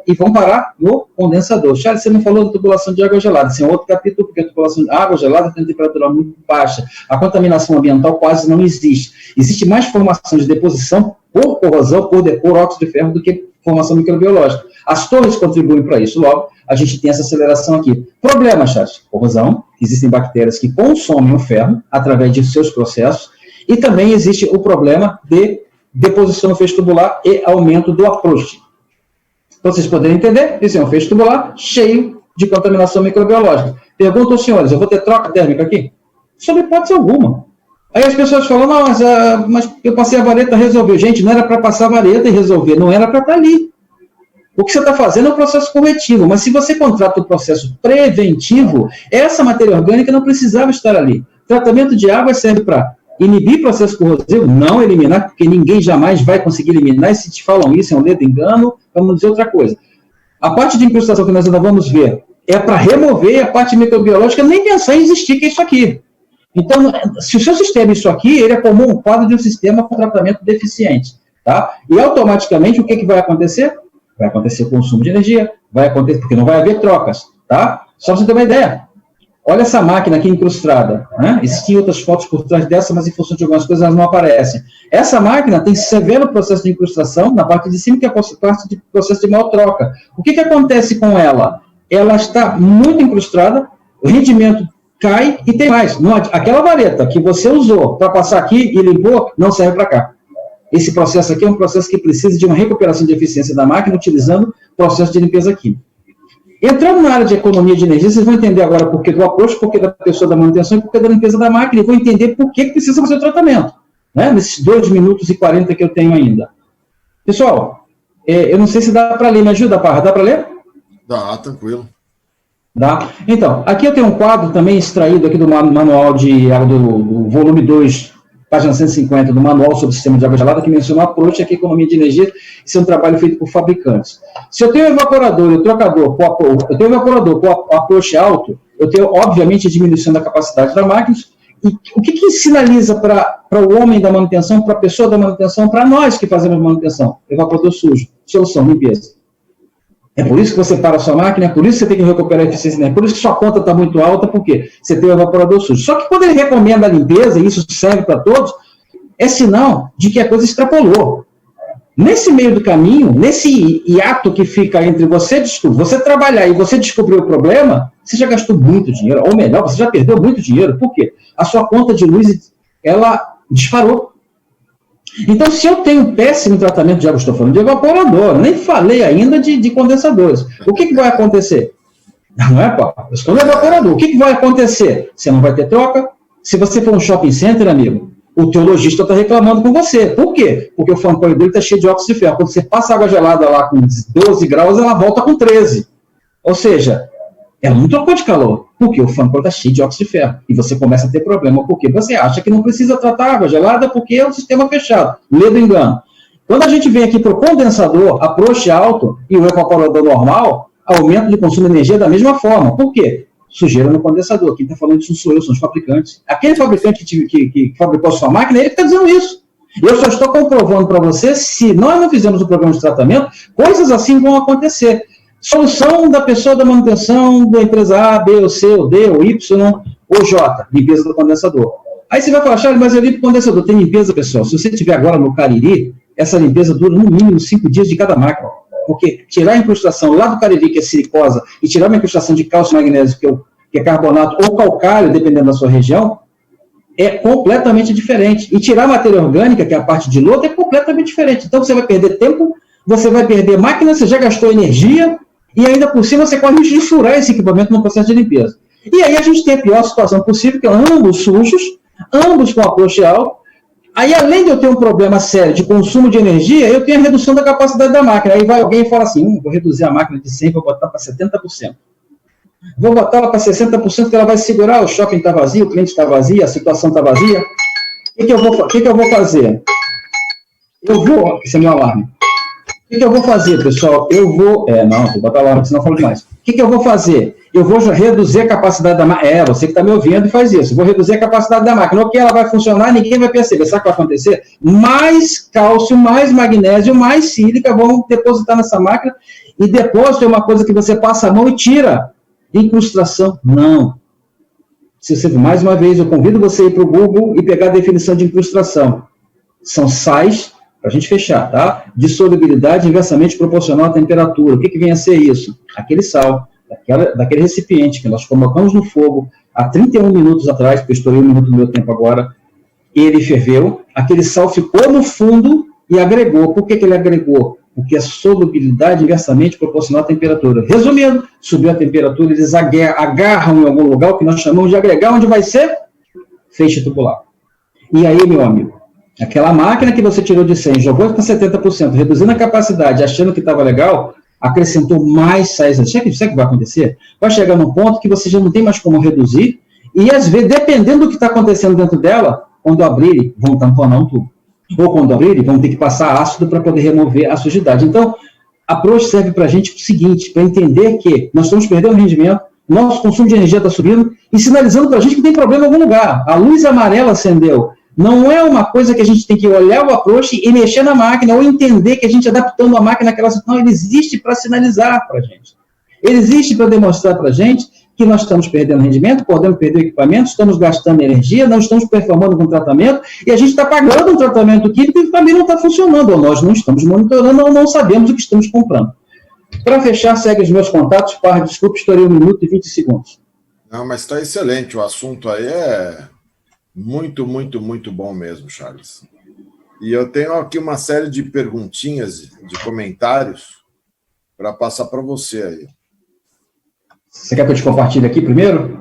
e vão parar no condensador. Charles, você não falou da tubulação de água gelada, esse é um outro capítulo, porque a tubulação de água gelada tem temperatura muito baixa, a contaminação ambiental quase não existe. Existe mais formação de deposição por corrosão, por óxido de ferro, do que formação microbiológica. As torres contribuem para isso, logo, a gente tem essa aceleração aqui. Problema, Charles, corrosão, existem bactérias que consomem o ferro através de seus processos, e também existe o problema de deposição no feixe tubular e aumento do approach. Para vocês poderem entender, esse é um feixe tubular cheio de contaminação microbiológica. Pergunto aos senhores, eu vou ter troca térmica aqui? Sob hipótese alguma. Aí as pessoas falam, não, mas eu passei a vareta e resolveu. Gente, não era para passar a vareta e resolver, não era para estar ali. O que você está fazendo é um processo corretivo, mas se você contrata o processo preventivo, essa matéria orgânica não precisava estar ali. Tratamento de água serve para inibir processo corrosivo, não eliminar, porque ninguém jamais vai conseguir eliminar, e se te falam isso é um ledo engano, vamos dizer outra coisa. A parte de incrustação que nós ainda vamos ver é para remover a parte microbiológica, nem pensar em existir, que é isso aqui. Então, se o seu sistema é isso aqui, ele é como um quadro de um sistema com tratamento deficiente. Tá? E automaticamente, o que vai acontecer? Vai acontecer consumo de energia, vai acontecer, porque não vai haver trocas. Tá? Só para você ter uma ideia. Olha essa máquina aqui incrustada. Né? Existem outras fotos por trás dessa, mas em função de algumas coisas elas não aparecem. Essa máquina tem severo processo de incrustação na parte de cima, que é a parte de processo de mal troca. O que acontece com ela? Ela está muito incrustada, o rendimento cai e tem mais. Aquela vareta que você usou para passar aqui e limpou, não serve para cá. Esse processo aqui é um processo que precisa de uma recuperação de eficiência da máquina utilizando processo de limpeza química. Entrando na área de economia de energia, vocês vão entender agora por que do approach, por que da pessoa da manutenção e por que da limpeza da máquina, e vão entender por que precisa fazer o tratamento, né? Nesses 2 minutos e 40 que eu tenho ainda. Pessoal, eu não sei se dá para ler, me ajuda, Parra, dá para ler? Dá, tranquilo. Dá? Então, aqui eu tenho um quadro também extraído aqui do manual do volume 2, página 150, do Manual sobre o Sistema de Água Gelada, que menciona o approach aqui, economia de energia, isso é um trabalho feito por fabricantes. Se eu tenho evaporador e o trocador, eu tenho evaporador com approach alto, eu tenho, obviamente, a diminuição da capacidade da máquina, e o que sinaliza para o homem da manutenção, para a pessoa da manutenção, para nós que fazemos manutenção? Evaporador sujo, solução, limpeza. É por isso que você para a sua máquina, é por isso que você tem que recuperar a eficiência, é por isso que sua conta está muito alta, porque você tem o evaporador sujo. Só que quando ele recomenda a limpeza, e isso serve para todos, é sinal de que a coisa extrapolou. Nesse meio do caminho, nesse hiato que fica entre você trabalhar e você descobrir o problema, você já gastou muito dinheiro, ou melhor, você já perdeu muito dinheiro. Por quê? A sua conta de luz, ela disparou. Então, se eu tenho um péssimo tratamento de água, estou falando de evaporador, nem falei ainda de condensadores. O que vai acontecer? Não é, pá? Eu estou no evaporador. O que vai acontecer? Você não vai ter troca. Se você for um shopping center, amigo, o teu lojista está reclamando com você. Por quê? Porque o fan coil dele está cheio de óxido de ferro. Quando você passa água gelada lá com 12 graus, ela volta com 13. Ou seja, ela não trocou de calor. Porque o fan coil está cheio de óxido de ferro. E você começa a ter problema. Porque você acha que não precisa tratar água gelada porque é um sistema fechado. Lê do engano. Quando a gente vem aqui para o condensador, approach alto e o evaporador normal, aumento de consumo de energia da mesma forma. Por quê? Sujeira no condensador. Quem está falando disso não sou eu, são os fabricantes. Aquele fabricante que fabricou a sua máquina, ele que está dizendo isso. Eu só estou comprovando para você, se nós não fizermos o programa de tratamento, coisas assim vão acontecer. Solução da pessoa da manutenção da empresa A, B, ou C, ou D, ou Y, ou J, limpeza do condensador. Aí você vai falar, Charles, mas eu limpo o condensador. Tem limpeza, pessoal. Se você estiver agora no Cariri, essa limpeza dura no mínimo 5 dias de cada máquina. Porque tirar a incrustação lá do Cariri, que é silicosa, e tirar uma incrustação de cálcio e magnésio, que é carbonato, ou calcário, dependendo da sua região, é completamente diferente. E tirar a matéria orgânica, que é a parte de lodo, é completamente diferente. Então você vai perder tempo, você vai perder máquina, você já gastou energia, e ainda por cima você corre risco de furar esse equipamento no processo de limpeza. E aí a gente tem a pior situação possível, que é ambos sujos, ambos com approach alto. Aí, além de eu ter um problema sério de consumo de energia, eu tenho a redução da capacidade da máquina. Aí vai alguém e fala assim, vou reduzir a máquina de 100, vou botar para 70%. Vou botar ela para 60%, que ela vai segurar, o shopping está vazio, o cliente está vazio, a situação está vazia. O que eu vou fazer? Esse é meu alarme. O que eu vou fazer, pessoal? Não, vou botar alarme, senão eu falo demais. O que eu vou fazer? Eu vou reduzir a capacidade da máquina. Você que está me ouvindo e faz isso. Vou reduzir a capacidade da máquina. Ok, ela vai funcionar, ninguém vai perceber. Sabe o que vai acontecer? Mais cálcio, mais magnésio, mais sílica vão depositar nessa máquina. E depósito é uma coisa que você passa a mão e tira. Incrustação, não. Mais uma vez, eu convido você a ir para o Google e pegar a definição de incrustação. São sais, para a gente fechar, tá? De solubilidade inversamente proporcional à temperatura. O que vem a ser isso? Aquele sal, daquele recipiente que nós colocamos no fogo há 31 minutos atrás, porque eu estourei 1 minuto do meu tempo agora, ele ferveu, aquele sal ficou no fundo e agregou. Por que ele agregou? Porque a solubilidade inversamente proporcional à temperatura. Resumindo, subiu a temperatura, eles agarram em algum lugar, o que nós chamamos de agregar, onde vai ser feixe tubular. E aí, meu amigo, aquela máquina que você tirou de 100, jogou para 70%, reduzindo a capacidade, achando que estava legal, acrescentou mais sais. Sabe o que vai acontecer? Vai chegar num ponto que você já não tem mais como reduzir, e às vezes, dependendo do que está acontecendo dentro dela, quando abrirem, vão tamponar um tubo. Ou quando abrirem, vão ter que passar ácido para poder remover a sujidade. Então, a approach serve para a gente o seguinte, para entender que nós estamos perdendo rendimento, nosso consumo de energia está subindo, e sinalizando para a gente que tem problema em algum lugar. A luz amarela acendeu. Não é uma coisa que a gente tem que olhar o approach e mexer na máquina, ou entender que a gente adaptando a máquina àquela situação. Não, ele existe para sinalizar para a gente. Ele existe para demonstrar para a gente que nós estamos perdendo rendimento, podemos perder o equipamento, estamos gastando energia, não estamos performando com o tratamento, e a gente está pagando um tratamento químico que também não está funcionando, ou nós não estamos monitorando, ou não sabemos o que estamos comprando. Para fechar, segue os meus contatos. Desculpe, estourei 1 minuto e 20 segundos. Não, mas está excelente, o assunto aí é muito, muito, muito bom mesmo, Charles. E eu tenho aqui uma série de perguntinhas, de comentários, para passar para você aí. Você quer que eu te compartilhe aqui primeiro?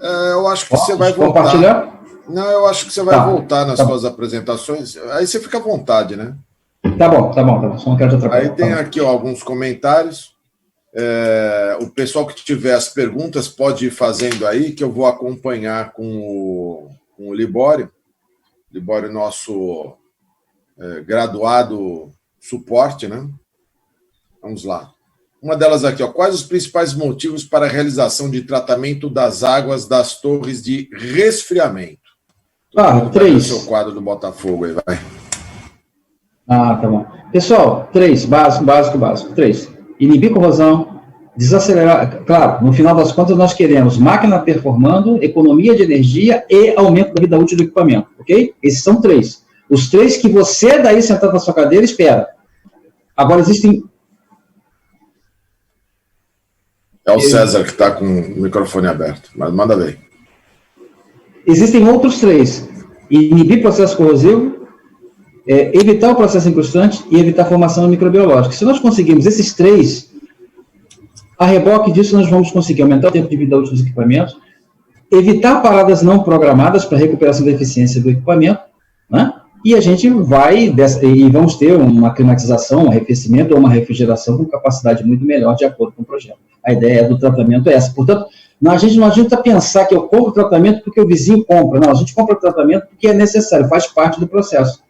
Eu acho que você vai voltar. Compartilhar? Não, eu acho que você vai voltar nas suas apresentações. Aí você fica à vontade, né? Tá bom. Só não quero te atrapalhar. Aí tem aqui alguns comentários. O pessoal que tiver as perguntas pode ir fazendo aí, que eu vou acompanhar com o Libório. Libório, nosso graduado suporte, né? Vamos lá. Uma delas aqui, quais os principais motivos para a realização de tratamento das águas das torres de resfriamento? 3. O seu quadro do Botafogo aí, vai. Tá bom. Pessoal, 3, básico. 3, inibir corrosão, desacelerar. Claro, no final das contas, nós queremos máquina performando, economia de energia e aumento da vida útil do equipamento, ok? Esses são 3. Os 3 que você, daí, sentado na sua cadeira, espera. Agora, existem... É o César que está com o microfone aberto, mas manda ver. Existem outros 3. Inibir processo corrosivo, evitar o processo incrustante e evitar a formação microbiológica. Se nós conseguirmos esses 3, a reboque disso nós vamos conseguir aumentar o tempo de vida útil dos equipamentos, evitar paradas não programadas para recuperação da eficiência do equipamento, né? E a gente vamos ter uma climatização, um arrefecimento ou uma refrigeração com capacidade muito melhor de acordo com o projeto. A ideia do tratamento é essa. Portanto, a gente não adianta pensar que eu compro tratamento porque o vizinho compra. Não, a gente compra tratamento porque é necessário, faz parte do processo.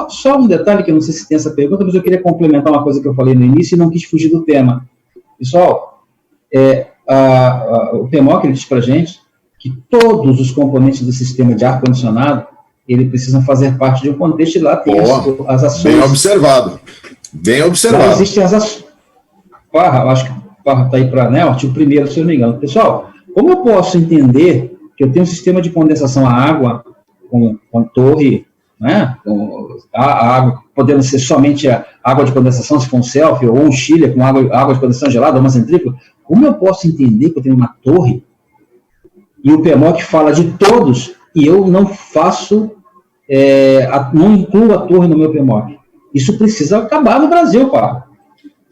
Só um detalhe, que eu não sei se tem essa pergunta, mas eu queria complementar uma coisa que eu falei no início e não quis fugir do tema. Pessoal, o PMOC ele diz para a gente que todos os componentes do sistema de ar-condicionado ele precisam fazer parte de um contexto, e lá tem as ações... Bem observado. Bem observado. Lá existem as ações... eu acho que o Parra está aí para, né, o artigo 1º, se eu não me engano. Pessoal, como eu posso entender que eu tenho um sistema de condensação à água com torre, né, a água podendo ser somente a água de condensação, se for um selfie, ou um chiller com água de condensação gelada, ou uma centrífuga, como eu posso entender que eu tenho uma torre e o PMOC fala de todos e eu não faço, não incluo a torre no meu PMOC? Isso precisa acabar no Brasil, Parra.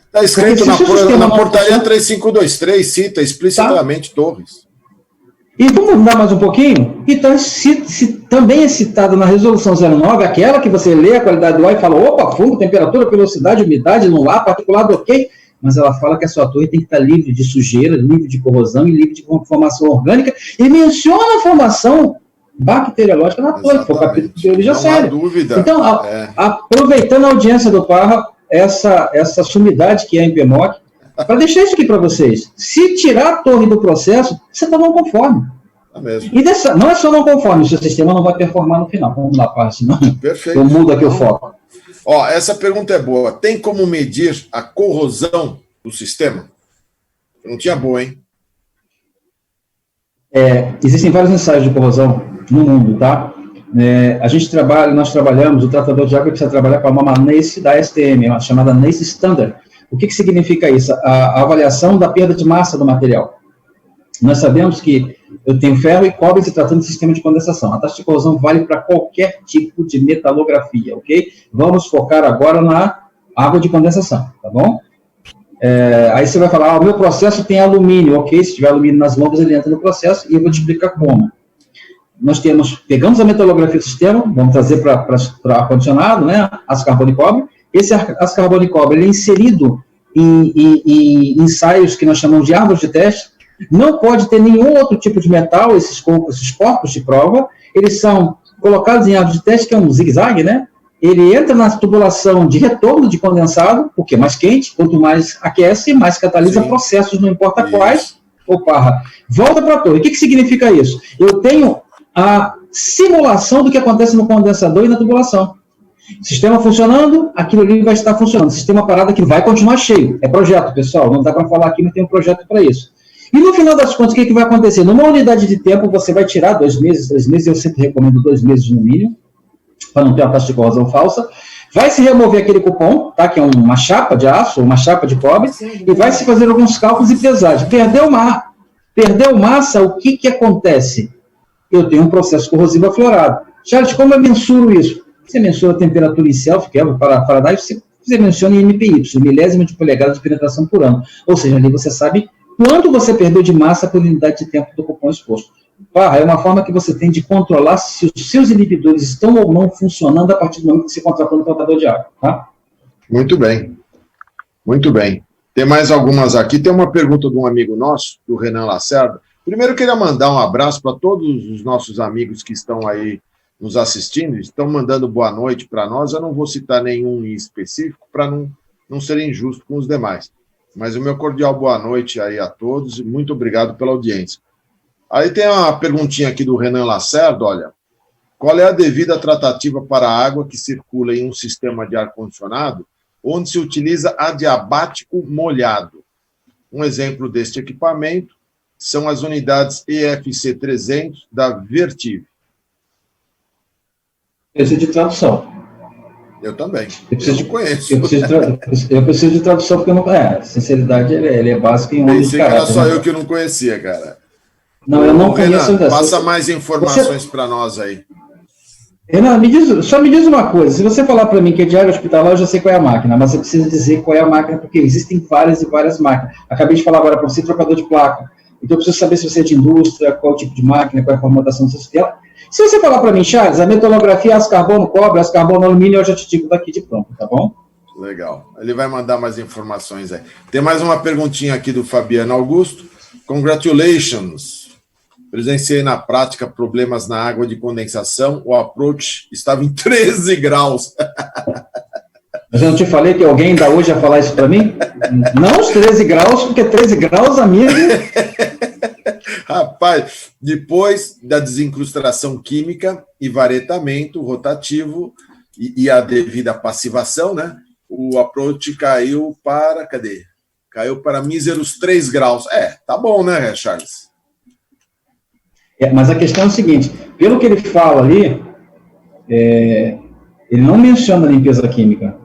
Está escrito na portaria 3523, cita explicitamente torres. E vamos mudar mais um pouquinho? Então, também é citado na resolução 09, aquela que você lê a qualidade do ar e fala, opa, fundo, temperatura, velocidade, umidade no ar, particulado, ok, mas ela fala que a sua torre tem que estar livre de sujeira, livre de corrosão e livre de formação orgânica, e menciona a formação bacteriológica na torre, que foi o capítulo de biologia séria. Dúvida. Então, aproveitando a audiência do Parra, essa sumidade que é em PMOC, para deixar isso aqui para vocês. Se tirar a torre do processo, você está não conforme. Mesmo. E não é só não conforme, o seu sistema não vai performar no final. Vamos lá, Parra, senão perfeito. Eu mudo aqui o foco. Essa pergunta é boa. Tem como medir a corrosão do sistema? Não tinha boa, hein? Existem vários ensaios de corrosão no mundo, tá? Nós trabalhamos, o tratador de água precisa trabalhar com a norma NACE da STM, a chamada NACE Standard. O que significa isso? A avaliação da perda de massa do material. Nós sabemos que eu tenho ferro e cobre se tratando de sistema de condensação. A taxa de corrosão vale para qualquer tipo de metalografia, ok? Vamos focar agora na água de condensação, tá bom? Aí você vai falar, o meu processo tem alumínio, ok? Se tiver alumínio nas lombas, ele entra no processo e eu vou te explicar como. Nós pegamos a metalografia do sistema, vamos trazer para ar-condicionado, né? Aço carbono e cobre. Esse aço carbono e cobre ele é inserido em ensaios que nós chamamos de árvores de teste. Não pode ter nenhum outro tipo de metal, esses corpos de prova. Eles são colocados em árvores de teste, que é um zigue-zague, né? Ele entra na tubulação de retorno de condensado, porque é mais quente, quanto mais aquece, mais catalisa processos, não importa quais. Volta para a torre. O que significa isso? Eu tenho a simulação do que acontece no condensador e na tubulação. Sistema funcionando, aquilo ali vai estar funcionando. Sistema parado que vai continuar cheio. É projeto, pessoal. Não dá para falar aqui, mas tem um projeto para isso. E no final das contas, o que vai acontecer? Numa unidade de tempo, você vai tirar 2 meses, 3 meses, eu sempre recomendo 2 meses no mínimo, para não ter uma taxa de corrosão falsa. Vai se remover aquele cupom, tá? Que é uma chapa de aço, uma chapa de cobre, e vai se fazer alguns cálculos e pesagem. Perdeu massa, o que acontece? Eu tenho um processo corrosivo aflorado. Charles, como eu mensuro isso? Você mensura a temperatura inicial, que é para Fahrenheit, você menciona em MPY, milésima de polegada de penetração por ano. Ou seja, ali você sabe quanto você perdeu de massa por unidade de tempo do cupom exposto. É uma forma que você tem de controlar se os seus inibidores estão ou não funcionando a partir do momento que você contratou um tratador de água. Tá? Muito bem. Muito bem. Tem mais algumas aqui. Tem uma pergunta de um amigo nosso, do Renan Lacerda. Primeiro, eu queria mandar um abraço para todos os nossos amigos que estão aí nos assistindo, estão mandando boa noite para nós. Eu não vou citar nenhum em específico para não ser injusto com os demais. Mas o meu cordial boa noite aí a todos e muito obrigado pela audiência. Aí tem uma perguntinha aqui do Renan Lacerda, olha. Qual é a devida tratativa para a água que circula em um sistema de ar-condicionado onde se utiliza adiabático molhado? Um exemplo deste equipamento são as unidades EFC 300 da Vertiv. Preciso de tradução. Eu também. Eu conheço. Eu preciso de tradução porque eu não. Sinceridade, ele é básico em homem de caráter. Era só eu que não conhecia, cara. Não, eu não conheço. Renan, passa mais informações para nós aí. Renan, só me diz uma coisa. Se você falar para mim que é de área hospitalar, eu já sei qual é a máquina, mas você precisa dizer qual é a máquina, porque existem várias e várias máquinas. Acabei de falar agora para você, trocador de placa. Então eu preciso saber se você é de indústria, qual tipo de máquina, qual é a formatação do seu sistema. Se você falar para mim, Charles, a metalografia, aço carbono, cobre, aço carbono, alumínio, eu já te digo daqui de pronto, tá bom? Legal. Ele vai mandar mais informações aí. Tem mais uma perguntinha aqui do Fabiano Augusto. Congratulations Presenciei na prática problemas na água de condensação. O approach estava em 13 graus. Mas eu não te falei que alguém ainda hoje ia falar isso para mim? Não os 13 graus, porque 13 graus, amigo... Rapaz, depois da desincrustação química e varetamento rotativo e a devida passivação, né? O approach caiu para... Cadê? Caiu para míseros 3 graus. Tá bom, né, Charles? Mas a questão é o seguinte, pelo que ele fala ali, ele não menciona a limpeza química.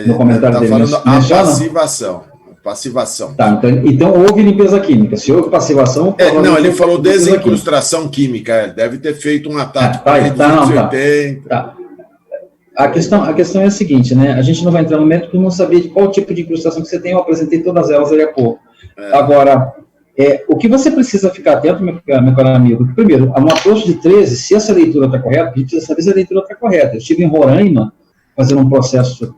No comentário dele. Está falando a passivação. Tá, então houve limpeza química. Se houve passivação... ele falou desincrustação química. Deve ter feito um ataque Tá. A questão é a seguinte, né? A gente não vai entrar no mérito porque eu não sabia de qual tipo de incrustação que você tem. Eu apresentei todas elas ali há pouco. Agora, o que você precisa ficar atento, meu caro amigo, primeiro, no approach de 13, se essa leitura está correta, a gente precisa saber se a leitura está correta. Eu estive em Roraima fazendo um processo...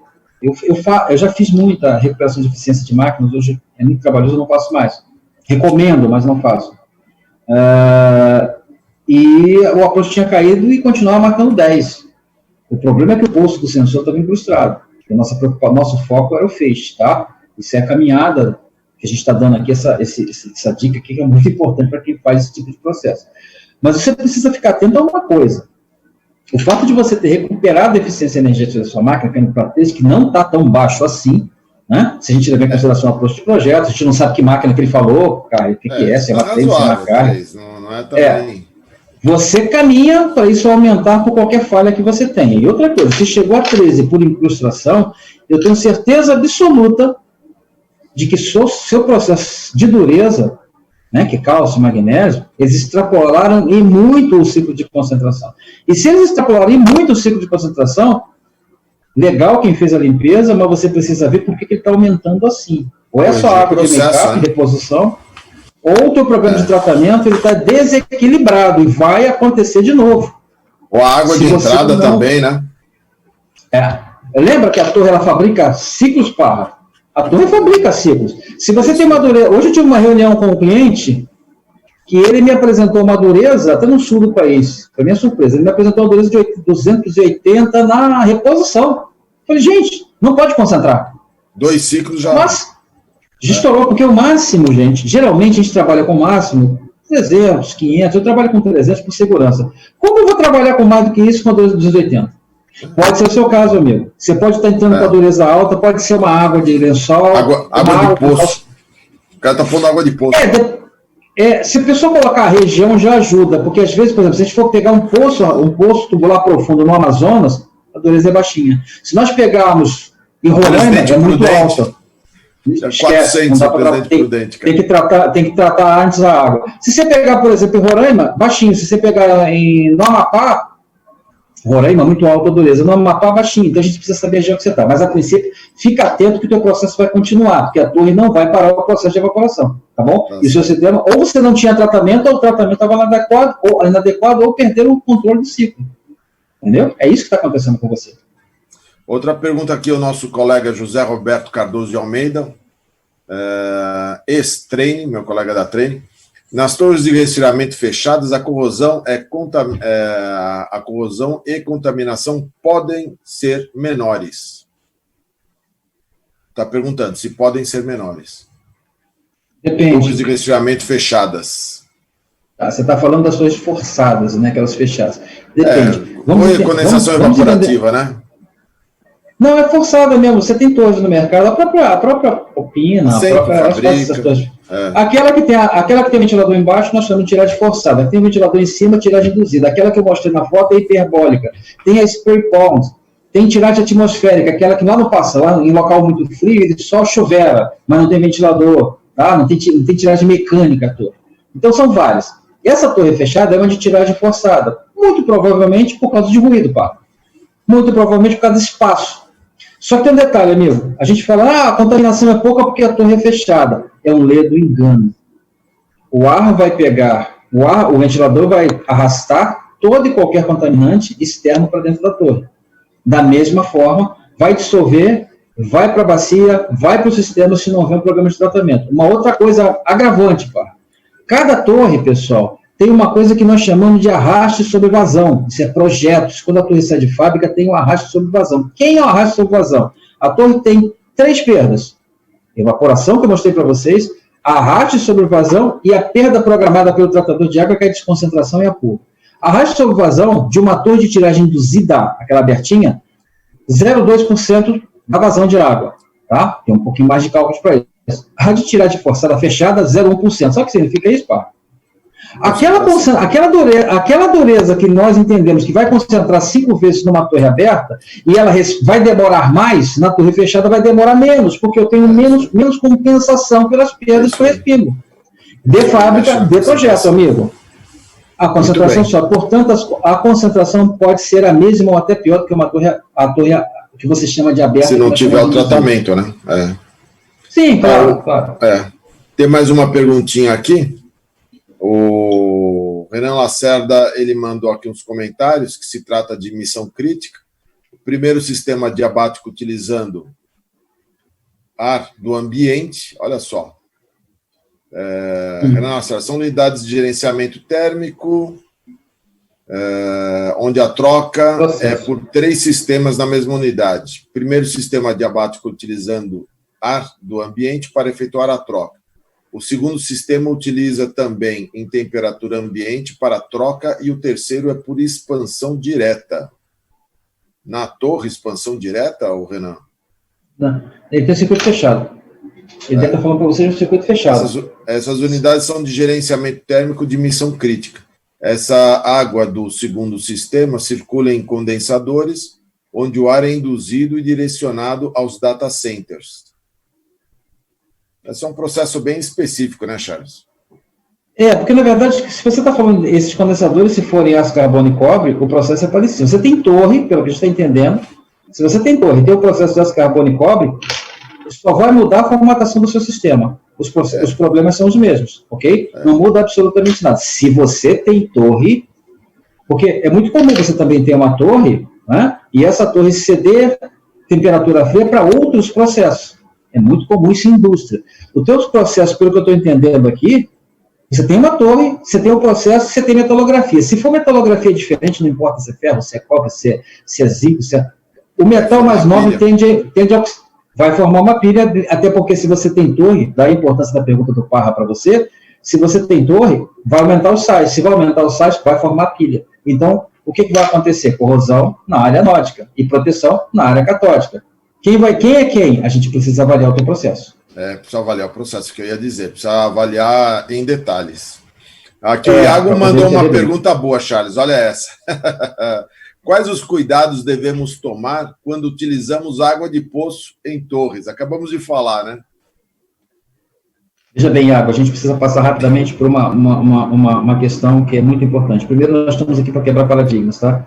Eu já fiz muita recuperação de eficiência de máquinas, hoje é muito trabalhoso, eu não faço mais. Recomendo, mas não faço. E o approach tinha caído e continuava marcando 10. O problema é que o bolso do sensor estava incrustado. Nosso foco era o feixe, tá? Isso é a caminhada que a gente está dando aqui, essa dica aqui que é muito importante para quem faz esse tipo de processo. Mas você precisa ficar atento a uma coisa. O fato de você ter recuperado a eficiência energética da sua máquina, caindo para 3, que não está tão baixo assim, né? Se a gente levar em consideração o approach de projeto, a gente não sabe que máquina que ele falou, cara, o que é, se é uma 3, se é uma carga. Não é também... Você caminha para isso aumentar por qualquer falha que você tenha. E outra coisa, se chegou a 13 por incrustação, eu tenho certeza absoluta de que seu processo de dureza, né, que cálcio, magnésio, eles extrapolaram em muito o ciclo de concentração. E se eles extrapolaram em muito o ciclo de concentração, legal quem fez a limpeza, mas você precisa ver por que ele está aumentando assim. Ou é só água de make-up, reposição, ou o teu programa de tratamento está desequilibrado e vai acontecer de novo. Ou a água de entrada também, né? Lembra que a torre ela fabrica ciclos, Parra? A torre fabrica ciclos. Se você tem uma dureza... Hoje eu tive uma reunião com um cliente que ele me apresentou uma dureza, até no sul do país, para minha surpresa, ele me apresentou uma dureza de 280 na reposição. Eu falei, gente, não pode concentrar. 2 ciclos já... Mas estourou, porque o máximo, gente, geralmente a gente trabalha com o máximo 300, 500, eu trabalho com 300 por segurança. Como eu vou trabalhar com mais do que isso com a dureza de 280? Pode ser o seu caso, amigo. Você pode estar entrando com a dureza alta, pode ser uma água de lençol. Água de poço. O cara está pondo água de poço. Se a pessoa colocar a região, já ajuda. Porque às vezes, por exemplo, se a gente for pegar um poço tubular profundo no Amazonas, a dureza é baixinha. Se nós pegarmos em Roraima, é muito alta. 400 prudente, cara. Tem que tratar antes a água. Se você pegar, por exemplo, em Roraima, baixinho. Se você pegar no Amapá, Roraima, muito alta a dureza. No Amapá, baixinho. Então a gente precisa saber a região que você está. Mas a princípio, fica atento que o teu processo vai continuar, porque a torre não vai parar o processo de evaporação. Tá bom? E o seu sistema, ou você não tinha tratamento, ou o tratamento estava inadequado, ou perderam o controle do ciclo. Entendeu? É isso que está acontecendo com você. Outra pergunta aqui, o nosso colega José Roberto Cardoso de Almeida, ex-Treine, meu colega da Treine. Nas torres de resfriamento fechadas, a corrosão e contaminação podem ser menores. Está perguntando se podem ser menores. Depende. Torres de resfriamento fechadas. Você está falando das torres forçadas, né? Aquelas fechadas. Depende. Condensação evaporativa, né? Não, é forçada mesmo. Você tem torres no mercado, a própria Opina, aquela que tem ventilador embaixo, nós chamamos de tiragem forçada. Tem ventilador em cima, tiragem induzida. Aquela que eu mostrei na foto é hiperbólica. Tem a spray pond, tem tiragem atmosférica, aquela que lá não passa, lá em local muito frio, ele só chovera, mas não tem ventilador, tá? Não tem tiragem mecânica a torre. Então são várias. Essa torre fechada é uma de tiragem forçada, muito provavelmente por causa de ruído, pá. Muito provavelmente por causa de espaço. Só que tem um detalhe, amigo. A gente fala, a contaminação é pouca porque a torre é fechada. É um ledo engano. O ar vai pegar, o ventilador vai arrastar todo e qualquer contaminante externo para dentro da torre. Da mesma forma, vai dissolver, vai para a bacia, vai para o sistema se não houver um programa de tratamento. Uma outra coisa agravante, pá. Cada torre, pessoal, tem uma coisa que nós chamamos de arraste sobre vazão. Isso é projetos. Quando a torre sai de fábrica, tem um arraste sobre vazão. Quem é o arraste sobre vazão? A torre tem 3 perdas. Evaporação, que eu mostrei para vocês, arraste sobre vazão e a perda programada pelo tratador de água, que é a desconcentração e apuro. Arraste sobre vazão de uma torre de tiragem induzida, aquela abertinha, 0,2% da vazão de água. Tá? Tem um pouquinho mais de cálculos para isso. A de tiragem forçada fechada, 0,1%. Sabe o que significa isso, pá? Aquela dureza que nós entendemos que vai concentrar 5 vezes numa torre aberta e ela vai demorar mais, na torre fechada vai demorar menos, porque eu tenho menos compensação pelas perdas que eu respingo. De fábrica, de projeto, amigo. A concentração só. Portanto, a concentração pode ser a mesma ou até pior do que a torre que você chama de aberta. Se não tiver o tratamento, né? É. Sim, claro. Tem mais uma perguntinha aqui. O Renan Lacerda, ele mandou aqui uns comentários que se trata de missão crítica. O primeiro sistema diabático utilizando ar do ambiente, olha só. Renan Lacerda, são unidades de gerenciamento térmico, onde a troca é por 3 sistemas na mesma unidade. Primeiro sistema diabático utilizando ar do ambiente para efetuar a troca. O segundo sistema utiliza também em temperatura ambiente para troca e o terceiro é por expansão direta. Na torre, expansão direta, ou Renan? Não, ele tem circuito fechado. Ele deve estar falando para vocês um circuito fechado. Essas unidades são de gerenciamento térmico de missão crítica. Essa água do segundo sistema circula em condensadores, onde o ar é induzido e direcionado aos data centers. Esse é um processo bem específico, né, Charles? Porque, na verdade, se você está falando esses condensadores, se forem aço, carbono e cobre, o processo é parecido. Você tem torre, pelo que a gente está entendendo, se você tem torre e tem o processo de aço, carbono e cobre, só vai mudar a formatação do seu sistema. Os problemas são os mesmos, ok? Não muda absolutamente nada. Se você tem torre, porque é muito comum você também ter uma torre, né, e essa torre ceder temperatura fria para outros processos. É muito comum isso em indústria. Os teus processos, pelo que eu estou entendendo aqui, você tem uma torre, você tem o processo, você tem metalografia. Se for metalografia diferente, não importa se é ferro, se é cobre, se é zinco, o metal mais nobre tende a vai formar uma pilha, até porque se você tem torre, daí a importância da pergunta do Parra para você, se você tem torre, vai aumentar o sais. Se vai aumentar o sais, vai formar pilha. Então, o que vai acontecer? Corrosão na área anódica e proteção na área catódica. Quem é quem? A gente precisa avaliar o teu processo. Precisa avaliar o processo, que eu ia dizer. Precisa avaliar em detalhes. Aqui o Iago mandou uma pergunta boa, Charles. Olha essa. Quais os cuidados devemos tomar quando utilizamos água de poço em torres? Acabamos de falar, né? Veja bem, Iago, a gente precisa passar rapidamente por uma questão que é muito importante. Primeiro, nós estamos aqui para quebrar paradigmas, tá?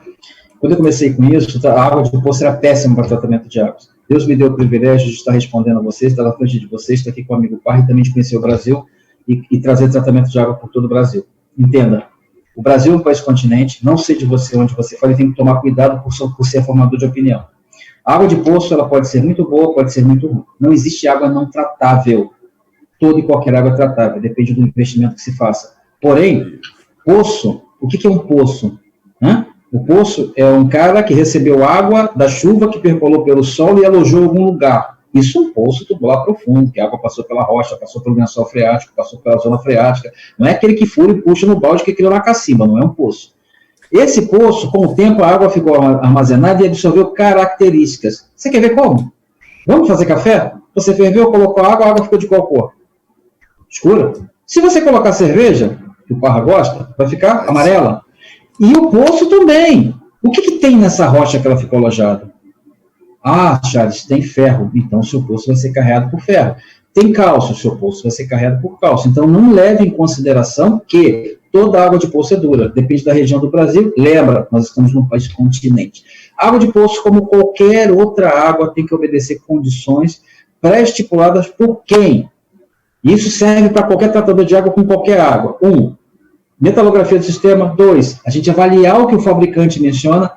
Quando eu comecei com isso, a água de poço era péssima para tratamento de águas. Deus me deu o privilégio de estar respondendo a vocês, estar na frente de vocês, estar aqui com o amigo Parra e também de conhecer o Brasil e trazer tratamento de água por todo o Brasil. Entenda, o Brasil é um país continente, não sei de você onde você fala, e tem que tomar cuidado por ser formador de opinião. A água de poço, ela pode ser muito boa, pode ser muito ruim. Não existe água não tratável. Toda e qualquer água é tratável, depende do investimento que se faça. Porém, poço, o que é um poço? O poço é um cara que recebeu água da chuva que percolou pelo solo e alojou em algum lugar. Isso é um poço tubular profundo, que a água passou pela rocha, passou pelo lençol freático, passou pela zona freática. Não é aquele que fura e puxa no balde que criou na cacimba, não é um poço. Esse poço, com o tempo, a água ficou armazenada e absorveu características. Você quer ver como? Vamos fazer café? Você ferveu, colocou água, a água ficou de qual cor? Escura. Se você colocar cerveja, que o Parra gosta, vai ficar amarela. E o poço também. O que tem nessa rocha que ela ficou alojada? Ah, Charles, tem ferro. Então, o seu poço vai ser carregado por ferro. Tem cálcio, o seu poço vai ser carregado por cálcio. Então, não leve em consideração que toda água de poço é dura. Depende da região do Brasil. Lembra, nós estamos num país continente. Água de poço, como qualquer outra água, tem que obedecer condições pré-estipuladas por quem? Isso serve para qualquer tratador de água com qualquer água. 1. Metalografia do sistema. 2. A gente avaliar o que o fabricante menciona.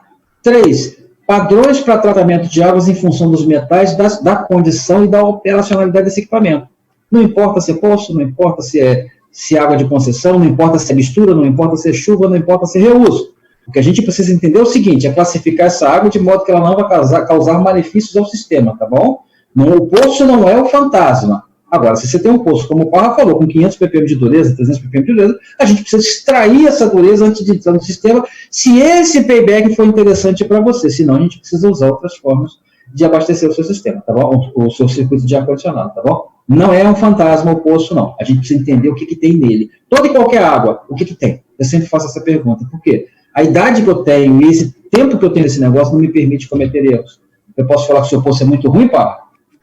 3. Padrões para tratamento de águas em função dos metais, da condição e da operacionalidade desse equipamento. Não importa se é poço, não importa se é se é água de concessão, não importa se é mistura, não importa se é chuva, não importa se é reuso. O que a gente precisa entender é o seguinte, é classificar essa água de modo que ela não vai causar malefícios ao sistema, tá bom? Não, o poço não é o fantasma. Agora, se você tem um poço, como o Parra falou, com 500 ppm de dureza, 300 ppm de dureza, a gente precisa extrair essa dureza antes de entrar no sistema, se esse payback for interessante para você. Senão, a gente precisa usar outras formas de abastecer o seu sistema, tá bom? O seu circuito de ar-condicionado, tá bom? Não é um fantasma o poço, não. A gente precisa entender o que tem nele. Toda e qualquer água, o que tem? Eu sempre faço essa pergunta. Por quê? A idade que eu tenho e esse tempo que eu tenho nesse negócio não me permite cometer erros. Eu posso falar que o seu poço é muito ruim, Parra,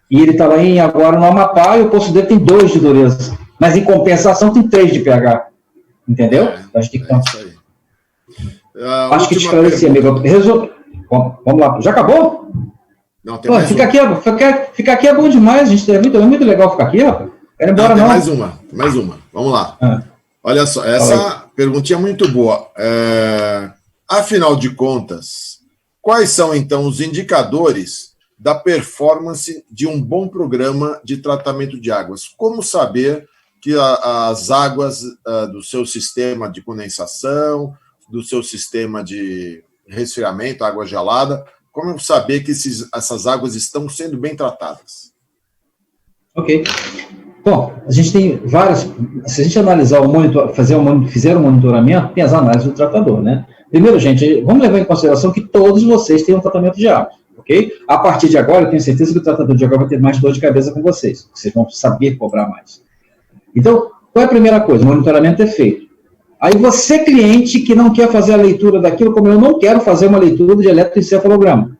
e ele está lá agora no Amapá e o poço dele tem 2 de dureza. Mas, em compensação, tem 3 de pH. Entendeu? Então, a gente tem que ter... Isso aí. Acho que te esclareci, amigo. Vamos lá. Já acabou? Não, tem mais ficar aqui é bom demais, gente. É muito legal ficar aqui, rapaz. Quero ir embora, não. Mais uma. Vamos lá. Olha só, essa perguntinha é muito boa. Afinal de contas, quais são, então, os indicadores da performance de um bom programa de tratamento de águas? Como saber que as águas do seu sistema de condensação, do seu sistema de resfriamento, água gelada, como saber que essas águas estão sendo bem tratadas? Ok. Bom, a gente tem várias... Se a gente analisar fizer um monitoramento, tem as análises do tratador, né? Primeiro, gente, vamos levar em consideração que todos vocês têm um tratamento de água, ok? A partir de agora, eu tenho certeza que o tratador de água vai ter mais dor de cabeça com vocês. Vocês vão saber cobrar mais. Então, qual é a primeira coisa? O monitoramento é feito. Aí você, cliente, que não quer fazer a leitura daquilo, como eu não quero fazer uma leitura de eletroencefalograma.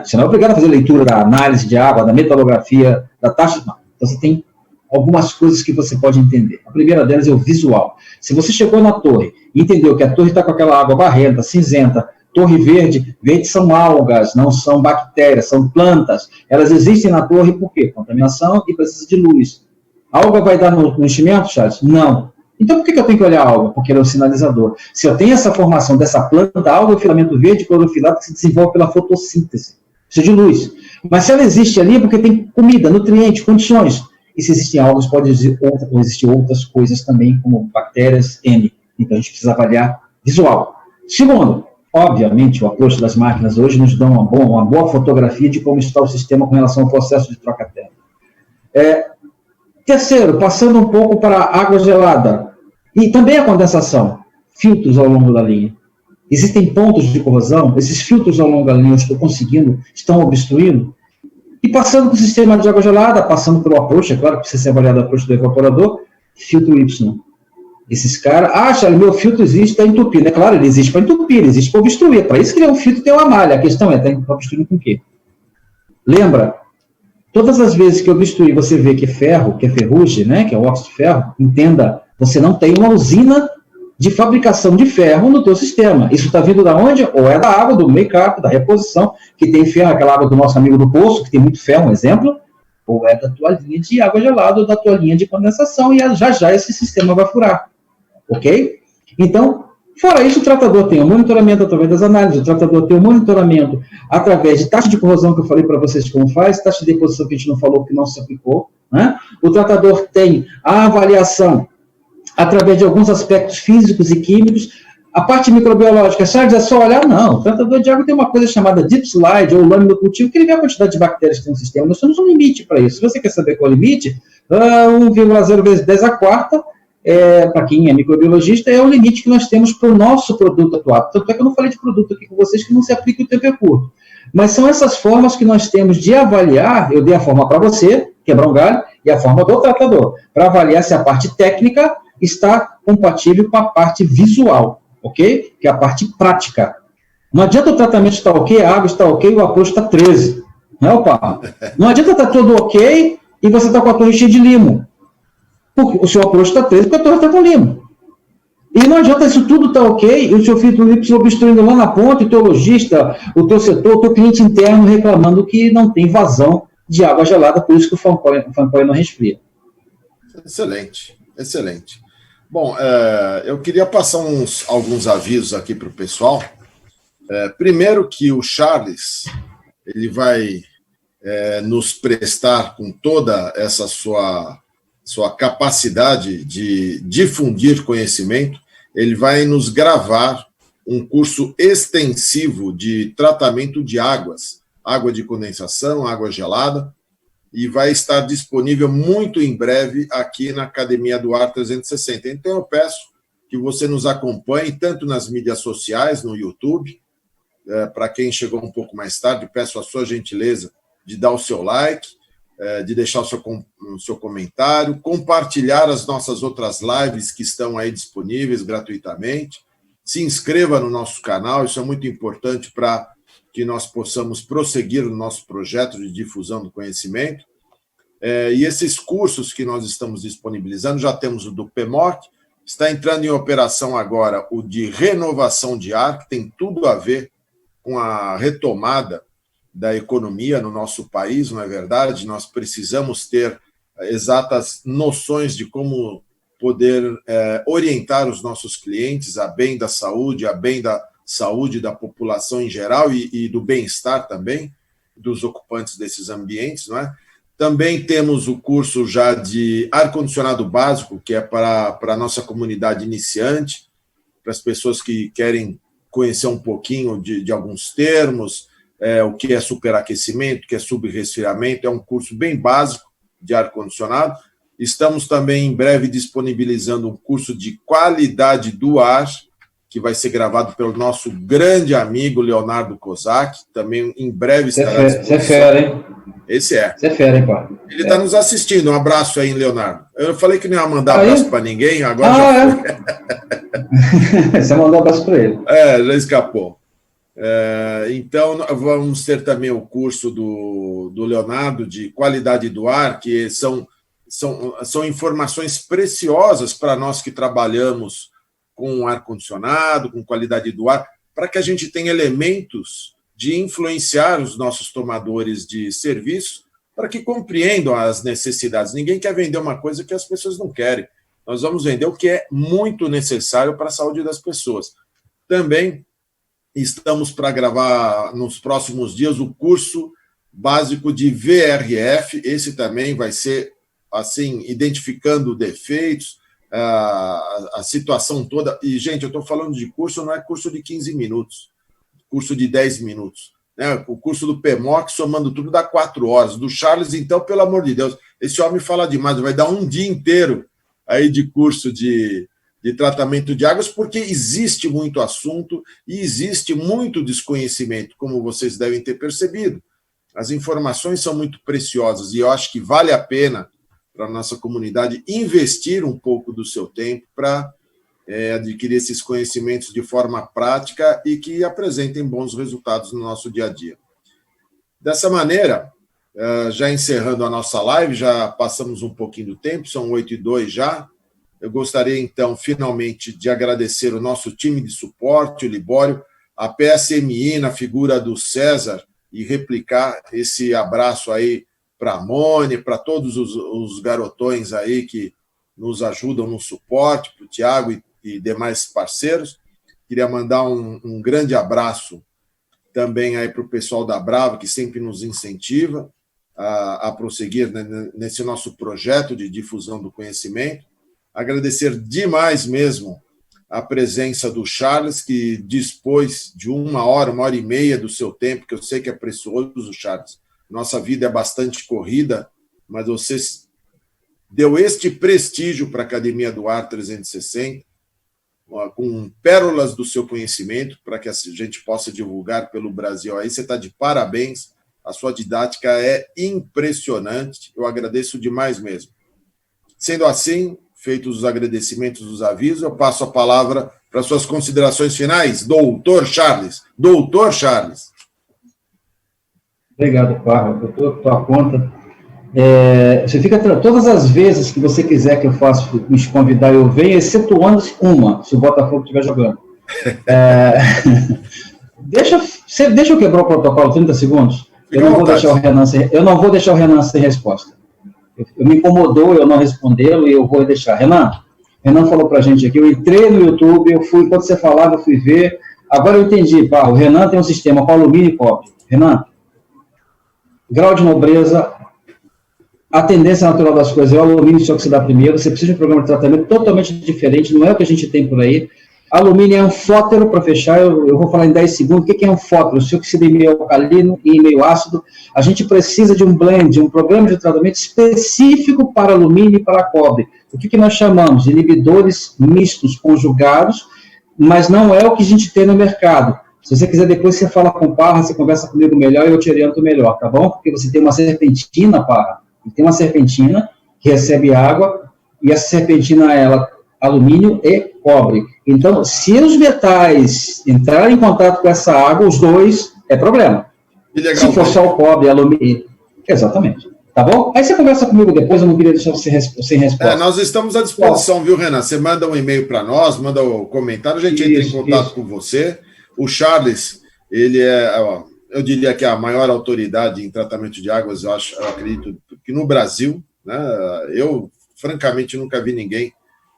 Você não é obrigado a fazer leitura da análise de água, da metalografia, da taxa... Não. Então, você tem algumas coisas que você pode entender. A primeira delas é o visual. Se você chegou na torre e entendeu que a torre está com aquela água barrenta, cinzenta, torre verde, verde são algas, não são bactérias, são plantas. Elas existem na torre por quê? Contaminação e precisa de luz. A alga vai dar no enchimento, Charles? Não. Então, por que eu tenho que olhar a alga? Porque ela é um sinalizador. Se eu tenho essa formação dessa planta, a alga é o filamento verde clorofilado que se desenvolve pela fotossíntese. Precisa de luz. Mas se ela existe ali, é porque tem comida, nutrientes, condições. E se existem algas, pode existir outras coisas também, como bactérias, N. Então, a gente precisa avaliar visual. Segundo, obviamente, o approach das máquinas hoje nos dá uma boa fotografia de como está o sistema com relação ao processo de troca térmica. Terceiro, passando um pouco para a água gelada. E também a condensação. Filtros ao longo da linha. Existem pontos de corrosão, esses filtros ao longo da linha estão obstruindo. E passando para o sistema de água gelada, passando pelo approach, é claro que precisa ser avaliado o approach do evaporador, filtro Y. Esses caras, Charlie, meu filtro existe, está entupido. É claro, ele existe para entupir, ele existe para obstruir. É para isso que ele é um filtro tem uma malha. A questão é, está obstruindo com o quê? Lembra? Todas as vezes que obstruir, você vê que é ferro, que é ferrugem, né, que é o óxido de ferro, entenda, você não tem uma usina de fabricação de ferro no teu sistema. Isso está vindo da onde? Ou é da água, do make-up, da reposição, que tem ferro, aquela água do nosso amigo do poço, que tem muito ferro, um exemplo, ou é da tua linha de água gelada, ou da tua linha de condensação, e já esse sistema vai furar. Ok? Então, fora isso, o tratador tem o monitoramento através das análises, o tratador tem o monitoramento através de taxa de corrosão, que eu falei para vocês como faz, taxa de deposição que a gente não falou, que não se aplicou, né? O tratador tem a avaliação através de alguns aspectos físicos e químicos. A parte microbiológica, Charles, é só olhar? Não. O tratador de água tem uma coisa chamada deep slide, ou lâmina do cultivo, que ele vê a quantidade de bactérias que tem no sistema. Nós temos um limite para isso. Se você quer saber qual é o limite, 1,0 vezes 10 a quarta, para quem é microbiologista, é o limite que nós temos para o nosso produto atual. Tanto é que eu não falei de produto aqui com vocês, que não se aplica o tempo é curto. Mas são essas formas que nós temos de avaliar. Eu dei a forma para você, quebrar um galho, e a forma do tratador, para avaliar se a parte técnica está compatível com a parte visual, ok? Que é a parte prática. Não adianta o tratamento estar ok, a água está ok, o approach está 13. Não, opa? Não adianta estar tudo ok e você está com a torre cheia de limo. Porque o seu approach está 13 porque a torre está com limo. E não adianta isso tudo estar ok e o seu filtro Y obstruindo lá na ponta, o teu lojista, o teu setor, o teu cliente interno reclamando que não tem vazão de água gelada, por isso que o fancoil não resfria. Excelente, excelente. Bom, eu queria passar alguns avisos aqui para o pessoal. Primeiro que o Charles ele vai nos prestar com toda essa sua sua capacidade de difundir conhecimento, ele vai nos gravar um curso extensivo de tratamento de águas, água de condensação, água gelada, e vai estar disponível muito em breve aqui na Academia do Ar 360. Então, eu peço que você nos acompanhe tanto nas mídias sociais, no YouTube. Para quem chegou um pouco mais tarde, peço a sua gentileza de dar o seu like, de deixar o seu comentário, compartilhar as nossas outras lives que estão aí disponíveis gratuitamente. Se inscreva no nosso canal, isso é muito importante para que nós possamos prosseguir no nosso projeto de difusão do conhecimento. E esses cursos que nós estamos disponibilizando, já temos o do PMOC, está entrando em operação agora o de renovação de ar, que tem tudo a ver com a retomada da economia no nosso país, não é verdade? Nós precisamos ter exatas noções de como poder orientar os nossos clientes a bem da saúde, da população em geral e do bem-estar também dos ocupantes desses ambientes, não é? Também temos o curso já de ar-condicionado básico, que é para a nossa comunidade iniciante, para as pessoas que querem conhecer um pouquinho de alguns termos, o que é superaquecimento, o que é subresfriamento, é um curso bem básico de ar-condicionado. Estamos também, em breve, disponibilizando um curso de qualidade do ar, que vai ser gravado pelo nosso grande amigo Leonardo Kozak, também em breve estará à disposição. Você é fera, hein? Esse é. Você é fera, hein, pai? Ele está nos assistindo. Um abraço aí, Leonardo. Eu falei que não ia mandar abraço para ninguém, agora já foi. Você mandou um abraço para ele. Já escapou. Então, vamos ter também o curso do Leonardo de qualidade do ar, que são informações preciosas para nós que trabalhamos com ar-condicionado, com qualidade do ar, para que a gente tenha elementos de influenciar os nossos tomadores de serviço para que compreendam as necessidades. Ninguém quer vender uma coisa que as pessoas não querem. Nós vamos vender o que é muito necessário para a saúde das pessoas. Também estamos para gravar nos próximos dias o curso básico de VRF. Esse também vai ser assim, identificando defeitos, a situação toda. E, gente, eu estou falando de curso, não é curso de 15 minutos, curso de 10 minutos. Né? O curso do PMOC, somando tudo, dá 4 horas. Do Charles, então, pelo amor de Deus, esse homem fala demais, vai dar um dia inteiro aí de curso de tratamento de águas, porque existe muito assunto e existe muito desconhecimento, como vocês devem ter percebido. As informações são muito preciosas e eu acho que vale a pena para a nossa comunidade investir um pouco do seu tempo para adquirir esses conhecimentos de forma prática e que apresentem bons resultados no nosso dia a dia. Dessa maneira, já encerrando a nossa live, já passamos um pouquinho do tempo, são 8h02 já. Eu gostaria, então, finalmente, de agradecer o nosso time de suporte, o Libório, a PSMI na figura do César, e replicar esse abraço aí para a Mônica, para todos os garotões aí que nos ajudam no suporte, para o Tiago e demais parceiros. Queria mandar um grande abraço também aí para o pessoal da Bravo, que sempre nos incentiva a prosseguir nesse nosso projeto de difusão do conhecimento. Agradecer demais mesmo a presença do Charles, que dispôs de 1 hora e meia do seu tempo, que eu sei que é precioso, Charles. Nossa vida é bastante corrida, mas você deu este prestígio para a Academia do Ar 360, com pérolas do seu conhecimento, para que a gente possa divulgar pelo Brasil. Aí você está de parabéns, a sua didática é impressionante, eu agradeço demais mesmo. Sendo assim, feitos os agradecimentos, os avisos, eu passo a palavra para suas considerações finais, doutor Charles. Doutor Charles. Obrigado, Parra. Eu estou à tua conta. Você fica todas as vezes que você quiser que eu faça, me convidar, eu venho, excetuando uma, se o Botafogo estiver jogando. Deixa eu quebrar o protocolo, 30 segundos. Eu não vou deixar o Renan sem resposta. Eu me incomodou eu não respondê-lo e eu vou deixar. Renan falou pra gente aqui, eu entrei no YouTube, quando você falava, eu fui ver, agora eu entendi, o Renan tem um sistema com alumínio e cobre. Renan, grau de nobreza a tendência natural das coisas é o alumínio se oxidar primeiro, você precisa de um programa de tratamento totalmente diferente, não é o que a gente tem por aí. Alumínio é anfótero, para fechar, eu vou falar em 10 segundos, o que é anfótero? Se oxida em meio alcalino e em meio ácido, a gente precisa de um blend, um programa de tratamento específico para alumínio e para cobre. O que nós chamamos de inibidores mistos conjugados, mas não é o que a gente tem no mercado. Se você quiser, depois você fala com o Parra, você conversa comigo melhor e eu te oriento melhor, tá bom? Porque você tem uma serpentina, Parra, tem uma serpentina que recebe água, e essa serpentina, ela, alumínio e cobre. Então, se os metais entrarem em contato com essa água, os dois, é problema. Se for só o cobre, alumínio... Exatamente. Tá bom? Aí você conversa comigo depois, eu não queria deixar você sem resposta. Nós estamos à disposição, viu, Renan? Você manda um e-mail para nós, manda um comentário, a gente entra em contato com você. O Charles, ele eu diria que é a maior autoridade em tratamento de águas, eu acredito que no Brasil, né? Eu, francamente, nunca vi ninguém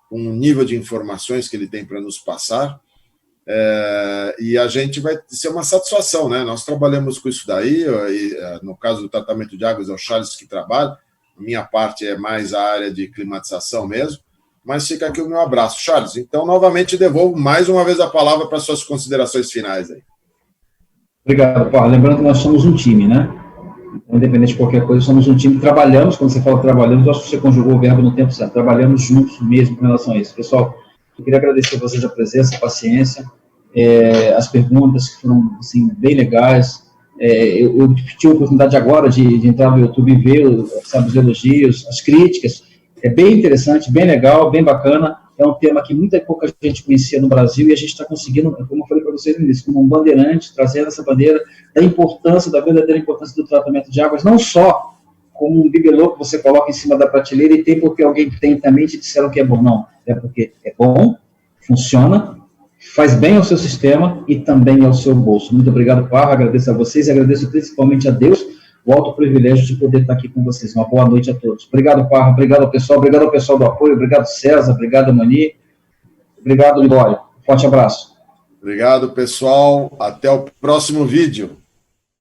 com o nível de informações que ele tem para nos passar, e a gente vai ser uma satisfação, né? Nós trabalhamos com isso daí, no caso do tratamento de águas é o Charles que trabalha, a minha parte é mais a área de climatização mesmo, mas fica aqui o meu abraço. Charles, então, novamente, devolvo mais uma vez a palavra para suas considerações finais aí. Obrigado, Paulo. Lembrando que nós somos um time, né? Independente de qualquer coisa, somos um time, trabalhamos, quando você fala trabalhamos, eu acho que você conjugou o verbo no tempo certo, trabalhamos juntos mesmo com relação a isso. Pessoal, eu queria agradecer a vocês a presença, a paciência, as perguntas que foram, assim, bem legais. Eu tive a oportunidade agora de entrar no YouTube e ver, sabe, os elogios, as críticas. É bem interessante, bem legal, bem bacana. É um tema que muita pouca gente conhecia no Brasil e a gente está conseguindo, como eu falei para vocês no início, como um bandeirante, trazendo essa bandeira da importância, da verdadeira importância do tratamento de águas, não só como um bibelô que você coloca em cima da prateleira e tem porque alguém que tem também te disseram que é bom. Não, é porque é bom, funciona, faz bem ao seu sistema e também ao seu bolso. Muito obrigado, Parra, agradeço a vocês e agradeço principalmente a Deus o alto privilégio de poder estar aqui com vocês. Uma boa noite a todos. Obrigado, Parra, obrigado ao pessoal do apoio, obrigado, César, obrigado, Mani, obrigado, Libório. Forte abraço. Obrigado, pessoal. Até o próximo vídeo.